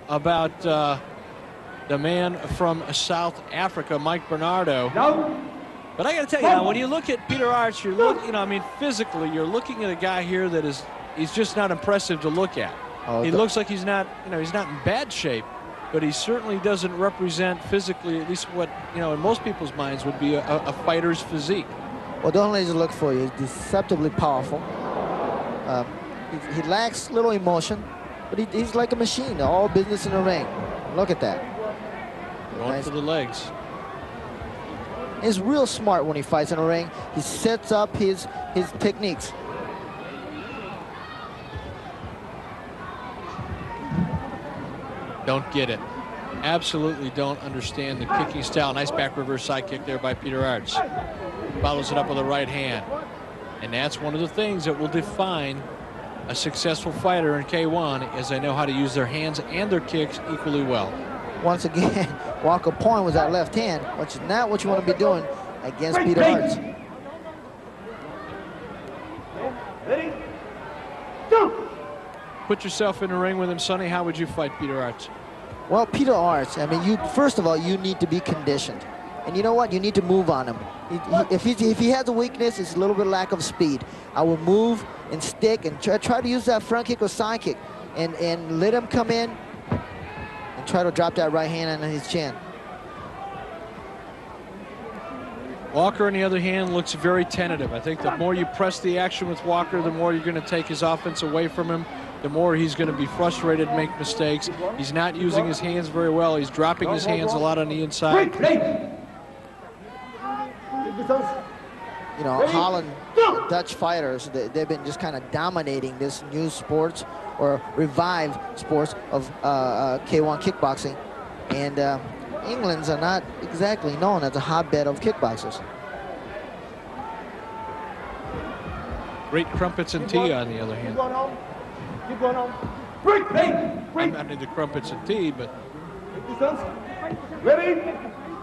about the man from South Africa, Mike Bernardo. But I got to tell you, when you look at Peter Arts, I mean, physically, you're looking at a guy here that he's just not impressive to look at. He looks like he's not in bad shape, but he certainly doesn't represent physically, at least what, in most people's minds would be a fighter's physique. Well, don't let you look for you. He's deceptively powerful. He lacks little emotion, but he's like a machine, all business in the ring. Look at that. Going for the legs. He's real smart when he fights in the ring. He sets up his techniques. Don't get it. Absolutely don't understand the kicking style. Nice back reverse side kick there by Peter Arts. Follows it up with a right hand. And that's one of the things that will define a successful fighter in K1, is they know how to use their hands and their kicks equally well. Once again, Walker point was that left hand, which is not what you want to be doing against Peter Arts. Ready? Go! Put yourself in the ring with him, Sonny. How would you fight Peter Arts? Well, Peter Arts, I mean, first of all, you need to be conditioned. And you know what? You need to move on him. If he has a weakness, it's a little bit lack of speed. I will move and stick and try to use that front kick or side kick and let him come in and try to drop that right hand on his chin. Walker, on the other hand, looks very tentative. I think the more you press the action with Walker, the more you're going to take his offense away from him, the more he's going to be frustrated and make mistakes. He's not using his hands very well. He's dropping his hands a lot on the inside. You know, Holland, Dutch fighters, they've been just kind of dominating this new sports or revived sports of K1 kickboxing. And England's are not exactly known as a hotbed of kickboxers. Great crumpets and tea, on the other hand. Keep going on. Break, break. I'm into crumpets and tea, but... Ready?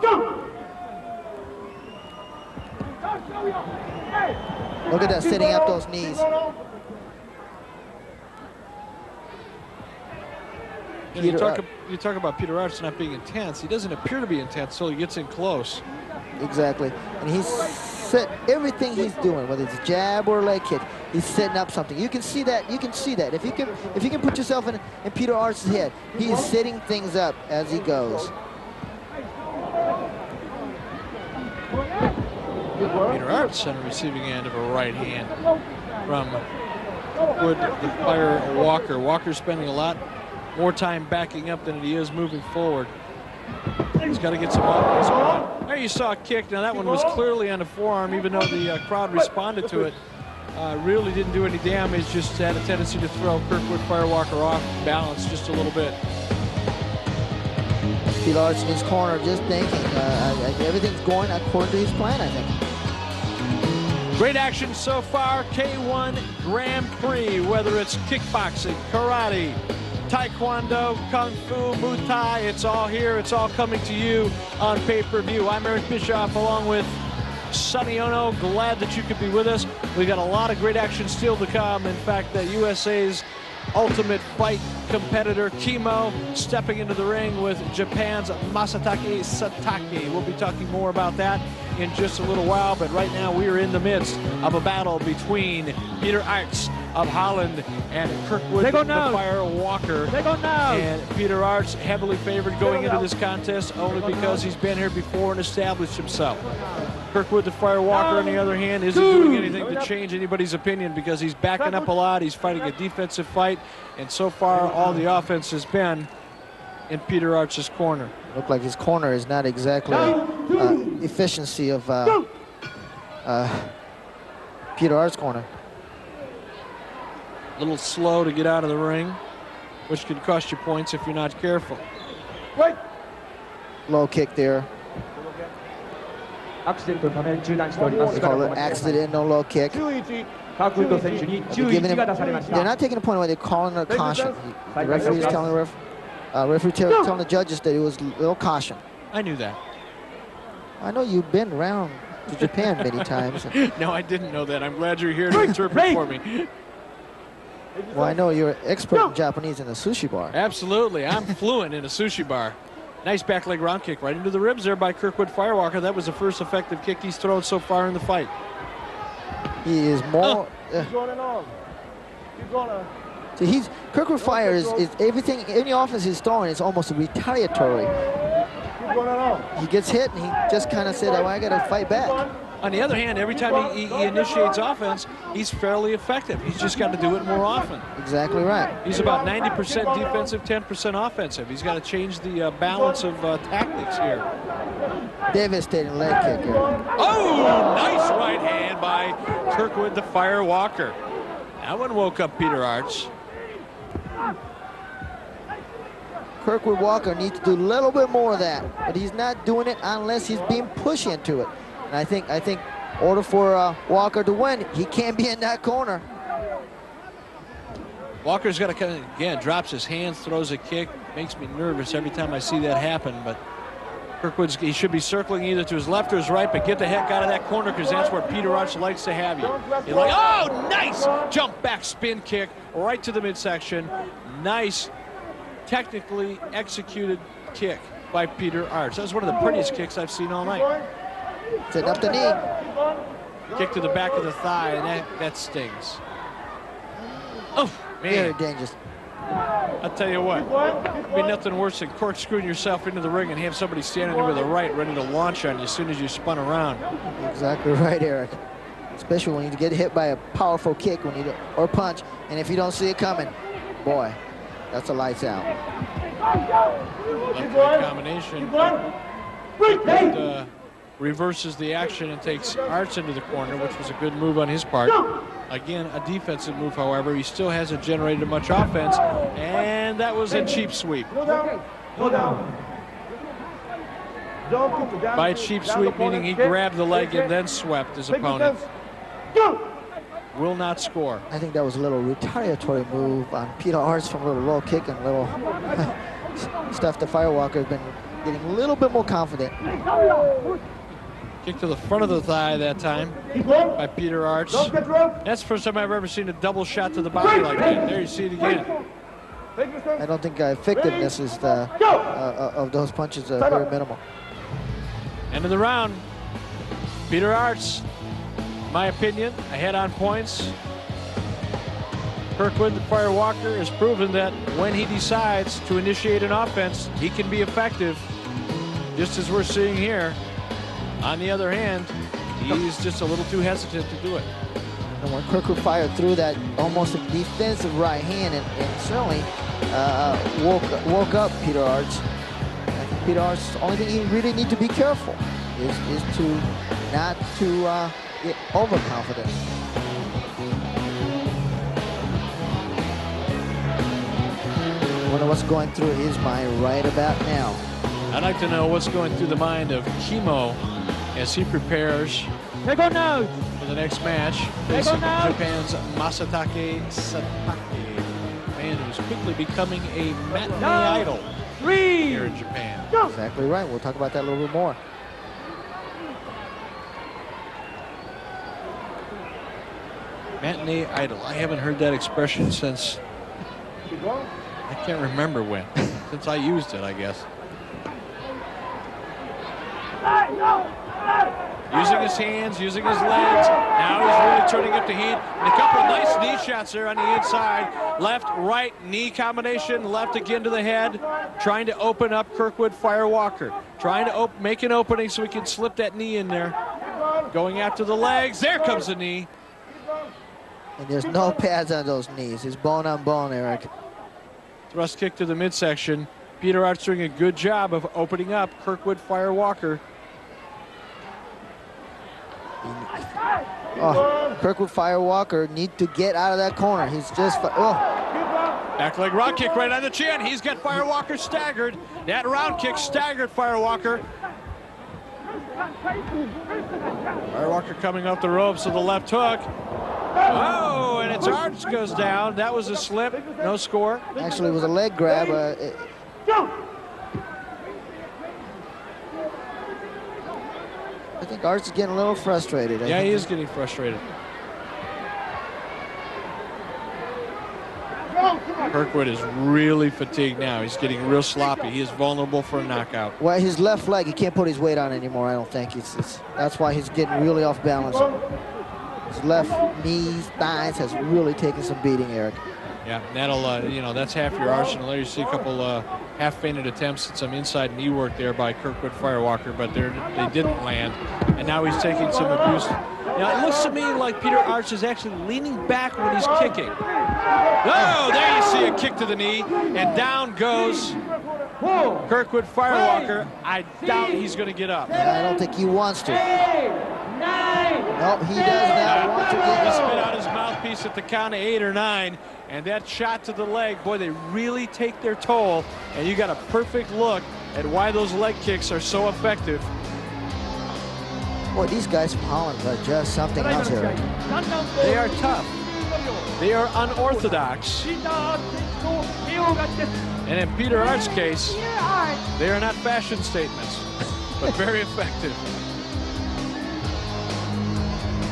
Go! Look at that, setting up those knees. You talk about Peter Arts not being intense. He doesn't appear to be intense until he gets in close. Exactly. And he's set everything he's doing, whether it's a jab or a leg kick, he's setting up something. You can see that. You can see that. If you can put yourself in Peter Arts' head, he is setting things up as he goes. Peter Arts on the receiving end of a right hand from the Fire Walker. Walker's spending a lot more time backing up than he is moving forward. He's got to get some offense going. There you saw a kick. Now that one was clearly on the forearm, even though the crowd responded to it. Really didn't do any damage, just had a tendency to throw Kirkwood Fire Walker off balance just a little bit. Peter Arts in his corner just thinking everything's going according to his plan, I think. Great action so far, K1 Grand Prix, whether it's kickboxing, karate, taekwondo, kung fu, muay thai, it's all here, it's all coming to you on pay-per-view. I'm Eric Bischoff along with Sonny Ono. Glad that you could be with us. We've got a lot of great action still to come. In fact, USA's Ultimate Fight competitor Kimo stepping into the ring with Japan's Masatake Satake. We'll be talking more about that in just a little while, but right now we are in the midst of a battle between Peter Arts of Holland and Kirkwood the Fire Walker. And Peter Arts heavily favored going into this contest only because he's been here before and established himself. Kirkwood the Fire Walker, on the other hand, isn't doing anything to change anybody's opinion because he's backing up a lot. He's fighting a defensive fight, and so far all the offense has been in Peter Arts' corner. Look like his corner is not exactly efficiency of Peter Arts' corner. A little slow to get out of the ring, which could cost you points if you're not careful. Low kick there. They Call it accidental low kick. They're not taking a point away. They're calling a caution. The referee is telling the telling the judges that it was a little caution. I knew that. I know you've been around to Japan many times. No, I didn't know that. I'm glad you're here to interpret for me. Well, I know you're an expert in Japanese in a sushi bar. Absolutely. I'm fluent in a sushi bar. Nice back leg round kick right into the ribs there by Kirkwood Firewalker. That was the first effective kick he's thrown so far in the fight. He is more. See, Kirkwood Fire is everything, any offense he's throwing is almost retaliatory. He gets hit and he just kind of said, oh, I got to fight back. On the other hand, every time he initiates offense, he's fairly effective. He's just got to do it more often. Exactly right. He's about 90% defensive, 10% offensive. He's got to change the balance of tactics here. Devastating leg kick here. Oh, nice right hand by Kirkwood the Firewalker. That one woke up Peter Arts. Kirkwood Walker needs to do a little bit more of that, but he's not doing it unless he's being pushed into it. And I think, in order for Walker to win, he can't be in that corner. Walker's got to kind of, again, drops his hands, throws a kick. Makes me nervous every time I see that happen. But Kirkwood's, he should be circling either to his left or his right, but get the heck out of that corner because that's where Peter Arch likes to have you. You're like, oh, nice jump back spin kick right to the midsection. Nice, technically executed kick by Peter Arch. That was one of the prettiest kicks I've seen all night. Setting up the knee. Kick to the back of the thigh, and that stings. Oh, man. Very dangerous. I'll tell you what, it'd be nothing worse than corkscrewing yourself into the ring and have somebody standing there with a right ready to launch on you as soon as you spun around. Exactly right, Eric. Especially when you get hit by a powerful kick or punch, and if you don't see it coming, boy, that's a lights out. Left combination. Reverses the action and takes Arts into the corner, which was a good move on his part. Again, a defensive move, however. He still hasn't generated much offense, and that was a cheap sweep. By cheap sweep, meaning he grabbed the leg and then swept his opponent. Will not score. I think that was a little retaliatory move on Peter Arts from a little low kick and a little stuff. The Firewalker has been getting a little bit more confident. Kick to the front of the thigh that time by Peter Arts. That's the first time I've ever seen a double shot to the body like that. There you see it again. I don't think effectiveness is of those punches very minimal. End of the round. Peter Arts, in my opinion, ahead on points. Kirkwood, the Firewalker, has proven that when he decides to initiate an offense, he can be effective, just as we're seeing here. On the other hand, he's just a little too hesitant to do it. And when Kirkwood fired through that almost a defensive right hand and certainly woke up Peter Arts. Peter Arts, the only thing he really needs to be careful is to not to get overconfident. I wonder what's going through his mind right about now. I'd like to know what's going through the mind of Kimo as he prepares for the next match, facing Japan's Masatake Satake, man who's quickly becoming a matinee idol here in Japan. Exactly right. We'll talk about that a little bit more. Matinee idol. I haven't heard that expression since, I can't remember when, since I used it, I guess. Using his hands, using his legs. Now he's really turning up the heat. And a couple of nice knee shots there on the inside. Left, right, knee combination. Left again to the head. Trying to open up Kirkwood Firewalker. Trying to make an opening so he can slip that knee in there. Going after the legs. There comes the knee. And there's no pads on those knees. It's bone on bone, Eric. Thrust kick to the midsection. Peter Arts doing a good job of opening up Kirkwood Firewalker. Oh, Kirkwood Firewalker need to get out of that corner. He's just, Back leg round kick right on the chin. He's got Firewalker staggered. That round kick staggered Firewalker. Firewalker coming up the ropes with the left hook. Oh, and its arch goes down. That was a slip. No score. Actually, it was a leg grab. I think Arch is getting a little frustrated. Yeah, he is getting frustrated. Kirkwood is really fatigued now. He's getting real sloppy. He is vulnerable for a knockout. Well, his left leg, he can't put his weight on anymore, I don't think. That's why he's getting really off balance. His left knees, thighs has really taken some beating, Eric. Yeah, that'll, you know, that's half your arsenal there. You see a couple half-fainted attempts at some inside knee work there by Kirkwood Firewalker, but they didn't land. And now he's taking some abuse. Now, it looks to me like Peter Arch is actually leaning back when he's kicking. Oh, there you see a kick to the knee, and down goes Kirkwood Firewalker. I doubt he's going to get up. I don't think he wants to. No, he does not want to get He up. spit out his mouthpiece at the count of 8 or 9, and that shot to the leg, boy, they really take their toll, and you got a perfect look at why those leg kicks are so effective. Boy, these guys from Holland are just something else here. They are tough. They are unorthodox. And in Peter Arch's case, they are not fashion statements, but very effective.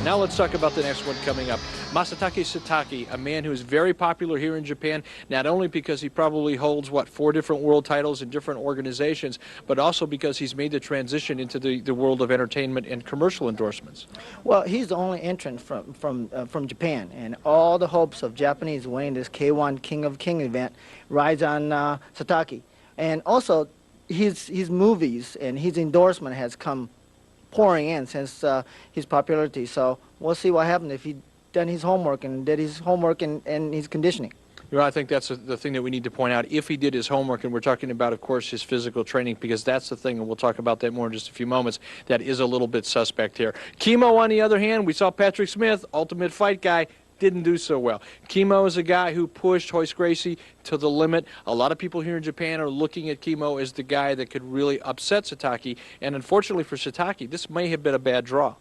Now let's talk about the next one coming up. Masatake Satake, a man who is very popular here in Japan, not only because he probably holds, 4 different world titles in different organizations, but also because he's made the transition into the world of entertainment and commercial endorsements. Well, he's the only entrant from Japan, and all the hopes of Japanese winning this K1 King of King event rides on Satake. And also, his movies and his endorsement has come pouring in since his popularity. So we'll see what happens if he done his homework and did his homework and his conditioning. You know, I think that's the thing that we need to point out. If he did his homework, and we're talking about, of course, his physical training, because that's the thing, and we'll talk about that more in just a few moments, that is a little bit suspect here. Chemo, on the other hand, we saw Patrick Smith, Ultimate Fight guy, didn't do so well. Chemo is a guy who pushed Hoist Gracie to the limit. A lot of people here in Japan are looking at Chemo as the guy that could really upset Satake, and unfortunately for Satake, this may have been a bad draw.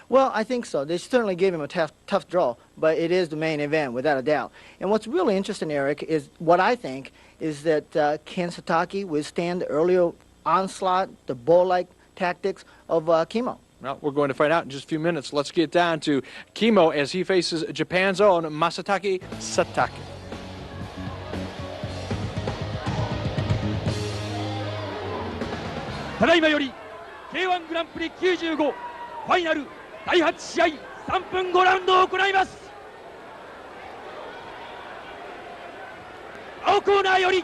Well, I think so. They certainly gave him a tough draw, but it is the main event, without a doubt. And what's really interesting, Eric, is what I think is that can Satake withstand the earlier onslaught, the bull-like tactics of Chemo? Well, we're going to find out in just a few minutes. Let's get down to Chemo as he faces Japan's own Masatake Satake. ただいまより K1 グランプリ95ファイナル第8試合3分5ラウンドを行います。青コーナーより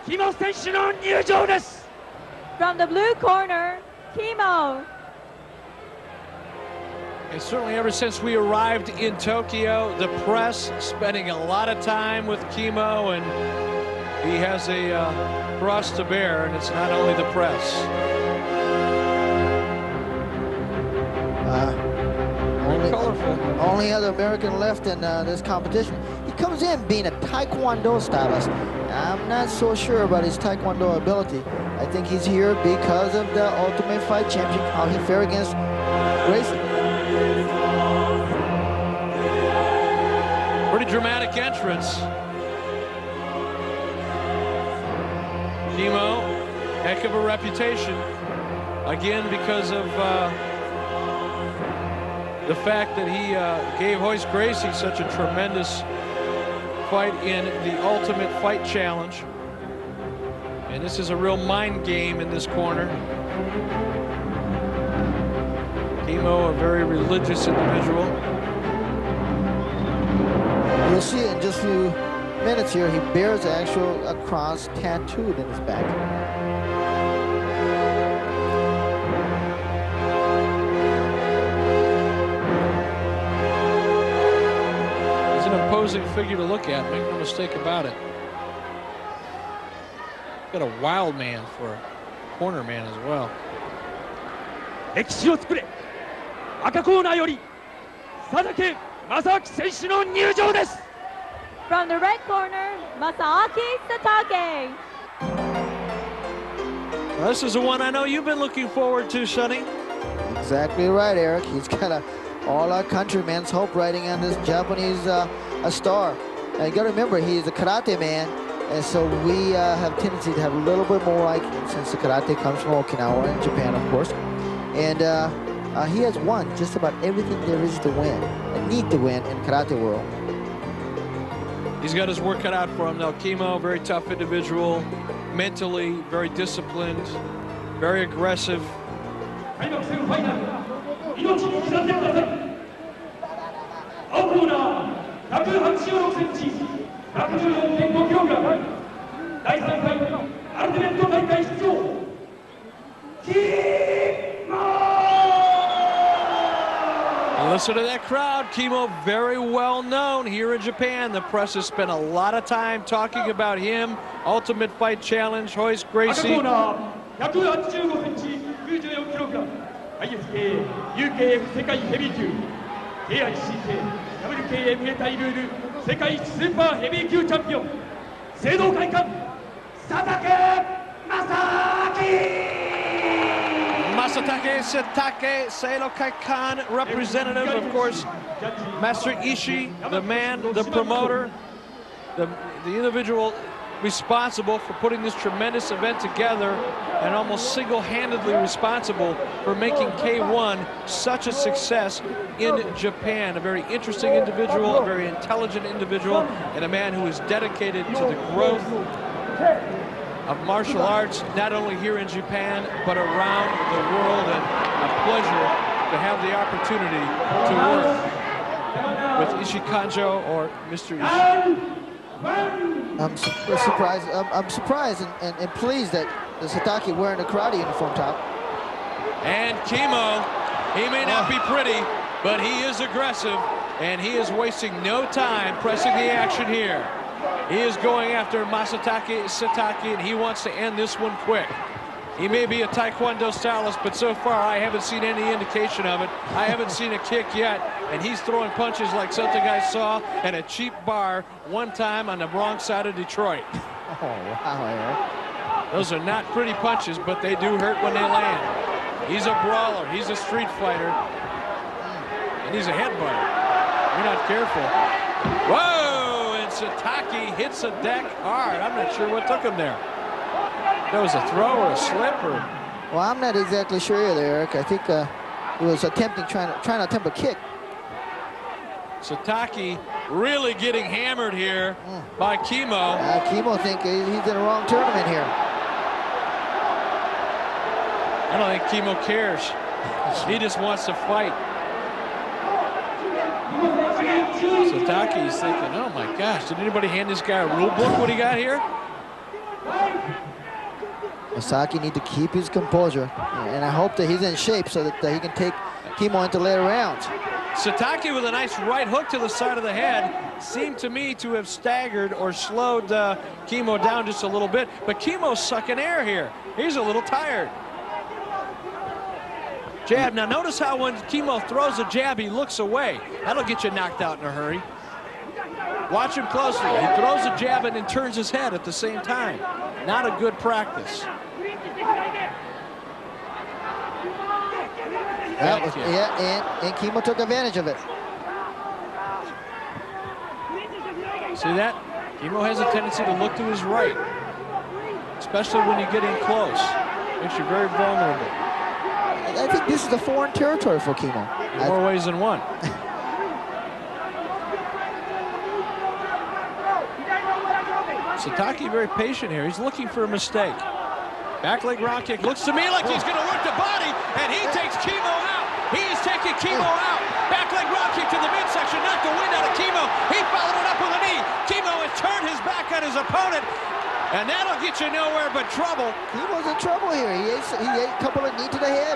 キモ選手の入場です。 From the blue corner, Chemo. And certainly ever since we arrived in Tokyo, the press spending a lot of time with Chemo, and he has a cross to bear, and it's not only the press. Only other American left in this competition. He comes in being a Taekwondo stylist. I'm not so sure about his Taekwondo ability. I think he's here because of the Ultimate Fight Championship, how he fared against Gracie. Pretty dramatic entrance. Chemo, heck of a reputation. Again, because of the fact that he gave Hoist Gracie such a tremendous fight in the Ultimate Fight Challenge. And this is a real mind game in this corner. Chemo, a very religious individual. You'll see in just a few minutes here, he bears a cross tattooed in his back. He's an imposing figure to look at, make no mistake about it. Got a wild man for a corner man as well. 歴史を作れ赤コーナーより佐竹正明選手の入場です。 From the red corner, Masaaki Satake. This is the one I know you've been looking forward to, Sonny. Exactly right, Eric. He's got all our countrymen's hope riding on this Japanese a star. And you got to remember, he is a karate man, and so we have tendency to have a little bit more like him since the karate comes from Okinawa in Japan, of course. And he has won just about everything there is to win and need to win in karate world. He's got his work cut out for him. Now, Kimo, very tough individual, mentally very disciplined, very aggressive. 開幕戦ファイナル、命に刻んでください。青コーナー、186センチ、114.5キログラム、第3回アルティメット大会出場、キモ。 Listen to that crowd. Kimo, very well known here in Japan. The press has spent a lot of time talking about him. Ultimate Fight Challenge, Hoist 赤コ Gracie. ーナー、185センチ、94キログラム、ISK、UKF 世界ヘビー級、KICK、WKA ムエタイルール世界一スーパーヘビー級チャンピオン、聖堂会館、佐竹正明。 Masatake Satake, Seilo Kaikan, representative, of course, Master Ishii, the man, the promoter, the individual responsible for putting this tremendous event together and almost single-handedly responsible for making K1 such a success in Japan. A very interesting individual, a very intelligent individual, and a man who is dedicated to the growth of martial arts, not only here in Japan, but around the world, and a pleasure to have the opportunity to work with Ishii Kanjo or Mr. Ishii. I'm surprised and pleased that the Satake wearing the karate uniform top. And Kimo, he may not be pretty, but he is aggressive, and he is wasting no time pressing the action here. He is going after Masatake Satake, and he wants to end this one quick. He may be a Taekwondo stylist, but so far I haven't seen any indication of it. I haven't seen a kick yet, and he's throwing punches like something I saw at a cheap bar one time on the wrong side of Detroit. Oh, wow, Eric. Those are not pretty punches, but they do hurt when they land. He's a brawler. He's a street fighter. And he's a headbutter. You're not careful. Whoa! Satake hits the deck hard. I'm not sure what took him there. That was a throw or a slip, or... Well, I'm not exactly sure either, Eric. I think he was trying to attempt a kick. Satake really getting hammered here by Kimo. Kimo think he's in the wrong tournament here. I don't think Kimo cares. He just wants to fight. Satake's thinking, oh my gosh, did anybody hand this guy a rule book what he got here? Masaki need to keep his composure, and I hope that he's in shape so that he can take Kimo into later rounds. Satake with a nice right hook to the side of the head seemed to me to have staggered or slowed Kimo down just a little bit, but Kimo's sucking air here. He's a little tired. Jab. Now notice how when Kimo throws a jab, he looks away. That'll get you knocked out in a hurry. Watch him closely. He throws a jab and then turns his head at the same time. Not a good practice. And Kimo took advantage of it. See that? Kimo has a tendency to look to his right, especially when you get in close. Makes you very vulnerable. I think this is a foreign territory for Kimo. In more ways than one. Satake very patient here. He's looking for a mistake. Back leg round kick. Looks to me like he's going to work the body, and he takes Kimo out. He is taking Kimo out. Back leg round kick to the midsection. Knocked the wind out of Kimo. He followed it up with a knee. Kimo has turned his back on his opponent. And that'll get you nowhere but trouble. Kimo's in trouble here. He ate a couple of knees to the head.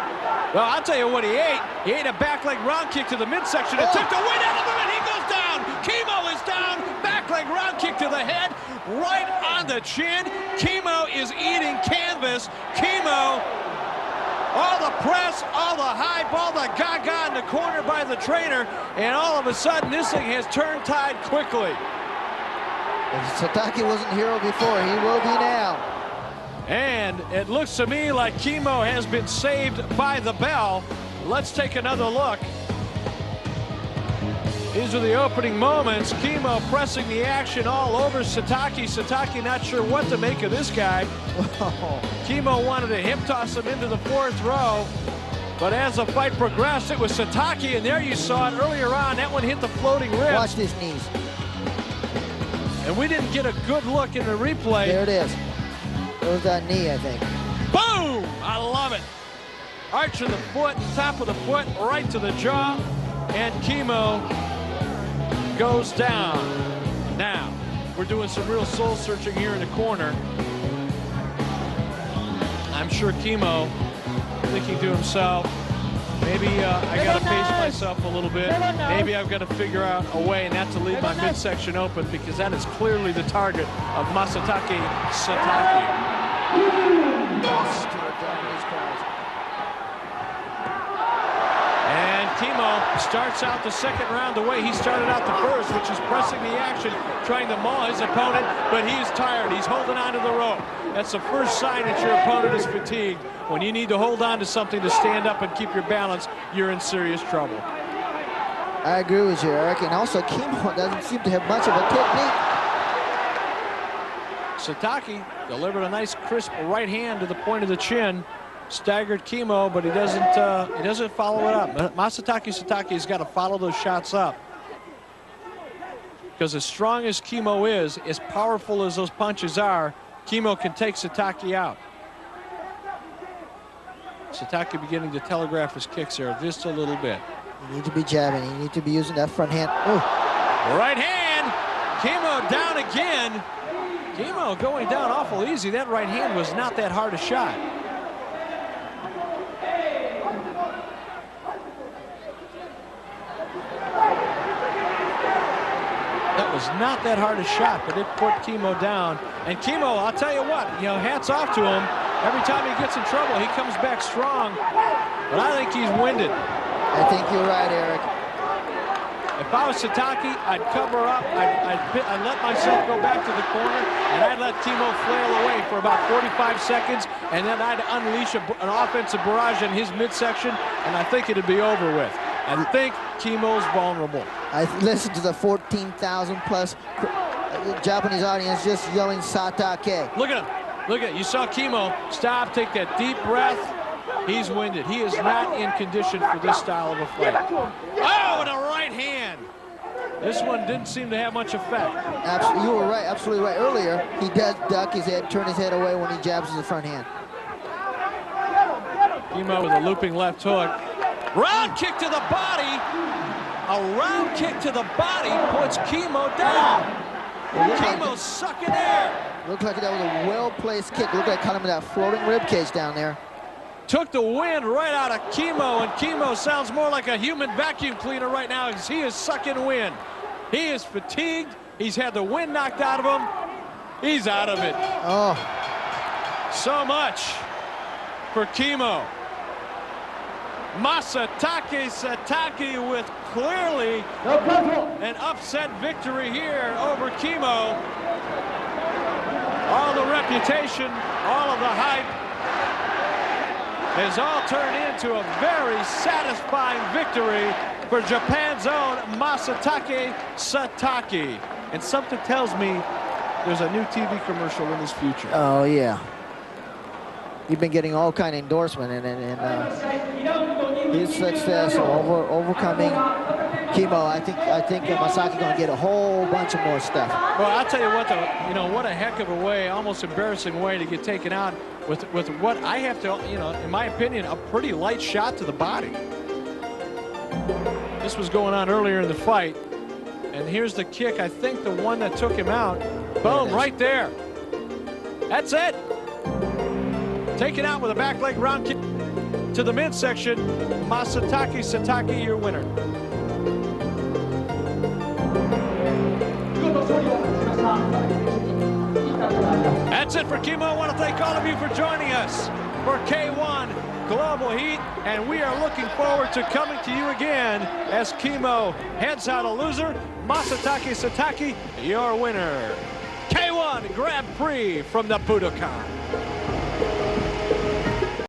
Well, I'll tell you what he ate. He ate a back leg round kick to the midsection. It took the wind out of him, and he goes down. Kimo is down. Back leg round kick to the head, right on the chin. Kimo is eating canvas. Kimo all the press, all the hype, all the gaga in the corner by the trainer, and all of a sudden this thing has turned tide quickly. If Satake wasn't hero before, he will be now. And it looks to me like Kimo has been saved by the bell. Let's take another look. These are the opening moments. Kimo pressing the action all over Satake. Satake not sure what to make of this guy. Kimo wanted to hip toss him into the 4th row. But as the fight progressed, it was Satake, and there you saw it earlier on. That one hit the floating ribs. Watch these knees. And we didn't get a good look in the replay. There it is. It was that knee, I think. Boom! I love it. Arch of the foot, top of the foot, right to the jaw. And Kimo goes down. Now, we're doing some real soul searching here in the corner. I'm sure Kimo thinking to himself, maybe I got to pace myself a little bit. Maybe I've got to figure out a way not to leave my midsection open, because that is clearly the target of Masatake Satake. And Kimo starts out the 2nd round the way he started out the 1st, which is pressing the action, trying to maul his opponent, but he is tired. He's holding on to the rope. That's the first sign that your opponent is fatigued. When you need to hold on to something to stand up and keep your balance, you're in serious trouble. I agree with you, Eric. And also, Kimo doesn't seem to have much of a technique. Satake delivered a nice crisp right hand to the point of the chin. Staggered Kimo, but he doesn't follow it up. Masatake Satake has got to follow those shots up, because as strong as Kimo is, as powerful as those punches are, Kimo can take Satake out. Satake beginning to telegraph his kicks there just a little bit. You need to be jabbing. You need to be using that front hand. Ooh. Right hand. Kimo down again. Kimo going down awful easy. That right hand was not that hard a shot. That was not that hard a shot, but it put Kimo down. And Kimo, I'll tell you what, hats off to him. Every time he gets in trouble, he comes back strong. But I think he's winded. I think you're right, Eric. If I was Satake, I'd cover up. I'd let myself go back to the corner, and I'd let Kimo flail away for about 45 seconds, and then I'd unleash an offensive barrage in his midsection, and I think it'd be over with. I think Kimo's vulnerable. I listened to the 14,000 plus Japanese audience just yelling Satake. Look at him. Look at it. You saw Kimo stop, take that deep breath. He's winded. He is not in condition for this style of a fight. Oh, and a right hand. This one didn't seem to have much effect. Absolutely, you were right. Absolutely right. Earlier, he does duck his head, turn his head away when he jabs with the front hand. Kimo with a looping left hook. Round kick to the body. A round kick to the body puts Kimo down. Kimo's sucking air. Looked like that was a well-placed kick. Looked like caught him in that floating rib cage down there. Took the wind right out of Kimo, and Kimo sounds more like a human vacuum cleaner right now as he is sucking wind. He is fatigued. He's had the wind knocked out of him. He's out of it. Oh. So much for Kimo. Masatake Satake with clearly an upset victory here over Kimo. All the reputation, all of the hype has all turned into a very satisfying victory for Japan's own Masatake Satake. And something tells me there's a new TV commercial in his future. Oh, yeah. You've been getting all kind of endorsement and his success overcoming Kimo. I think Masaki going to get a whole bunch of more stuff. Well, I'll tell you what, though, what a heck of a way, almost embarrassing way to get taken out with what I have to, in my opinion, a pretty light shot to the body. This was going on earlier in the fight, and here's the kick. I think the one that took him out. Boom, right there. That's it. Taken out with a back leg round kick to the midsection. Masatake Satake, your winner. That's it for Kimo. I want to thank all of you for joining us for K1 Global Heat, and we are looking forward to coming to you again as Kimo heads out a loser. Masataka Satake, your winner. K1 Grand Prix from the Budokan.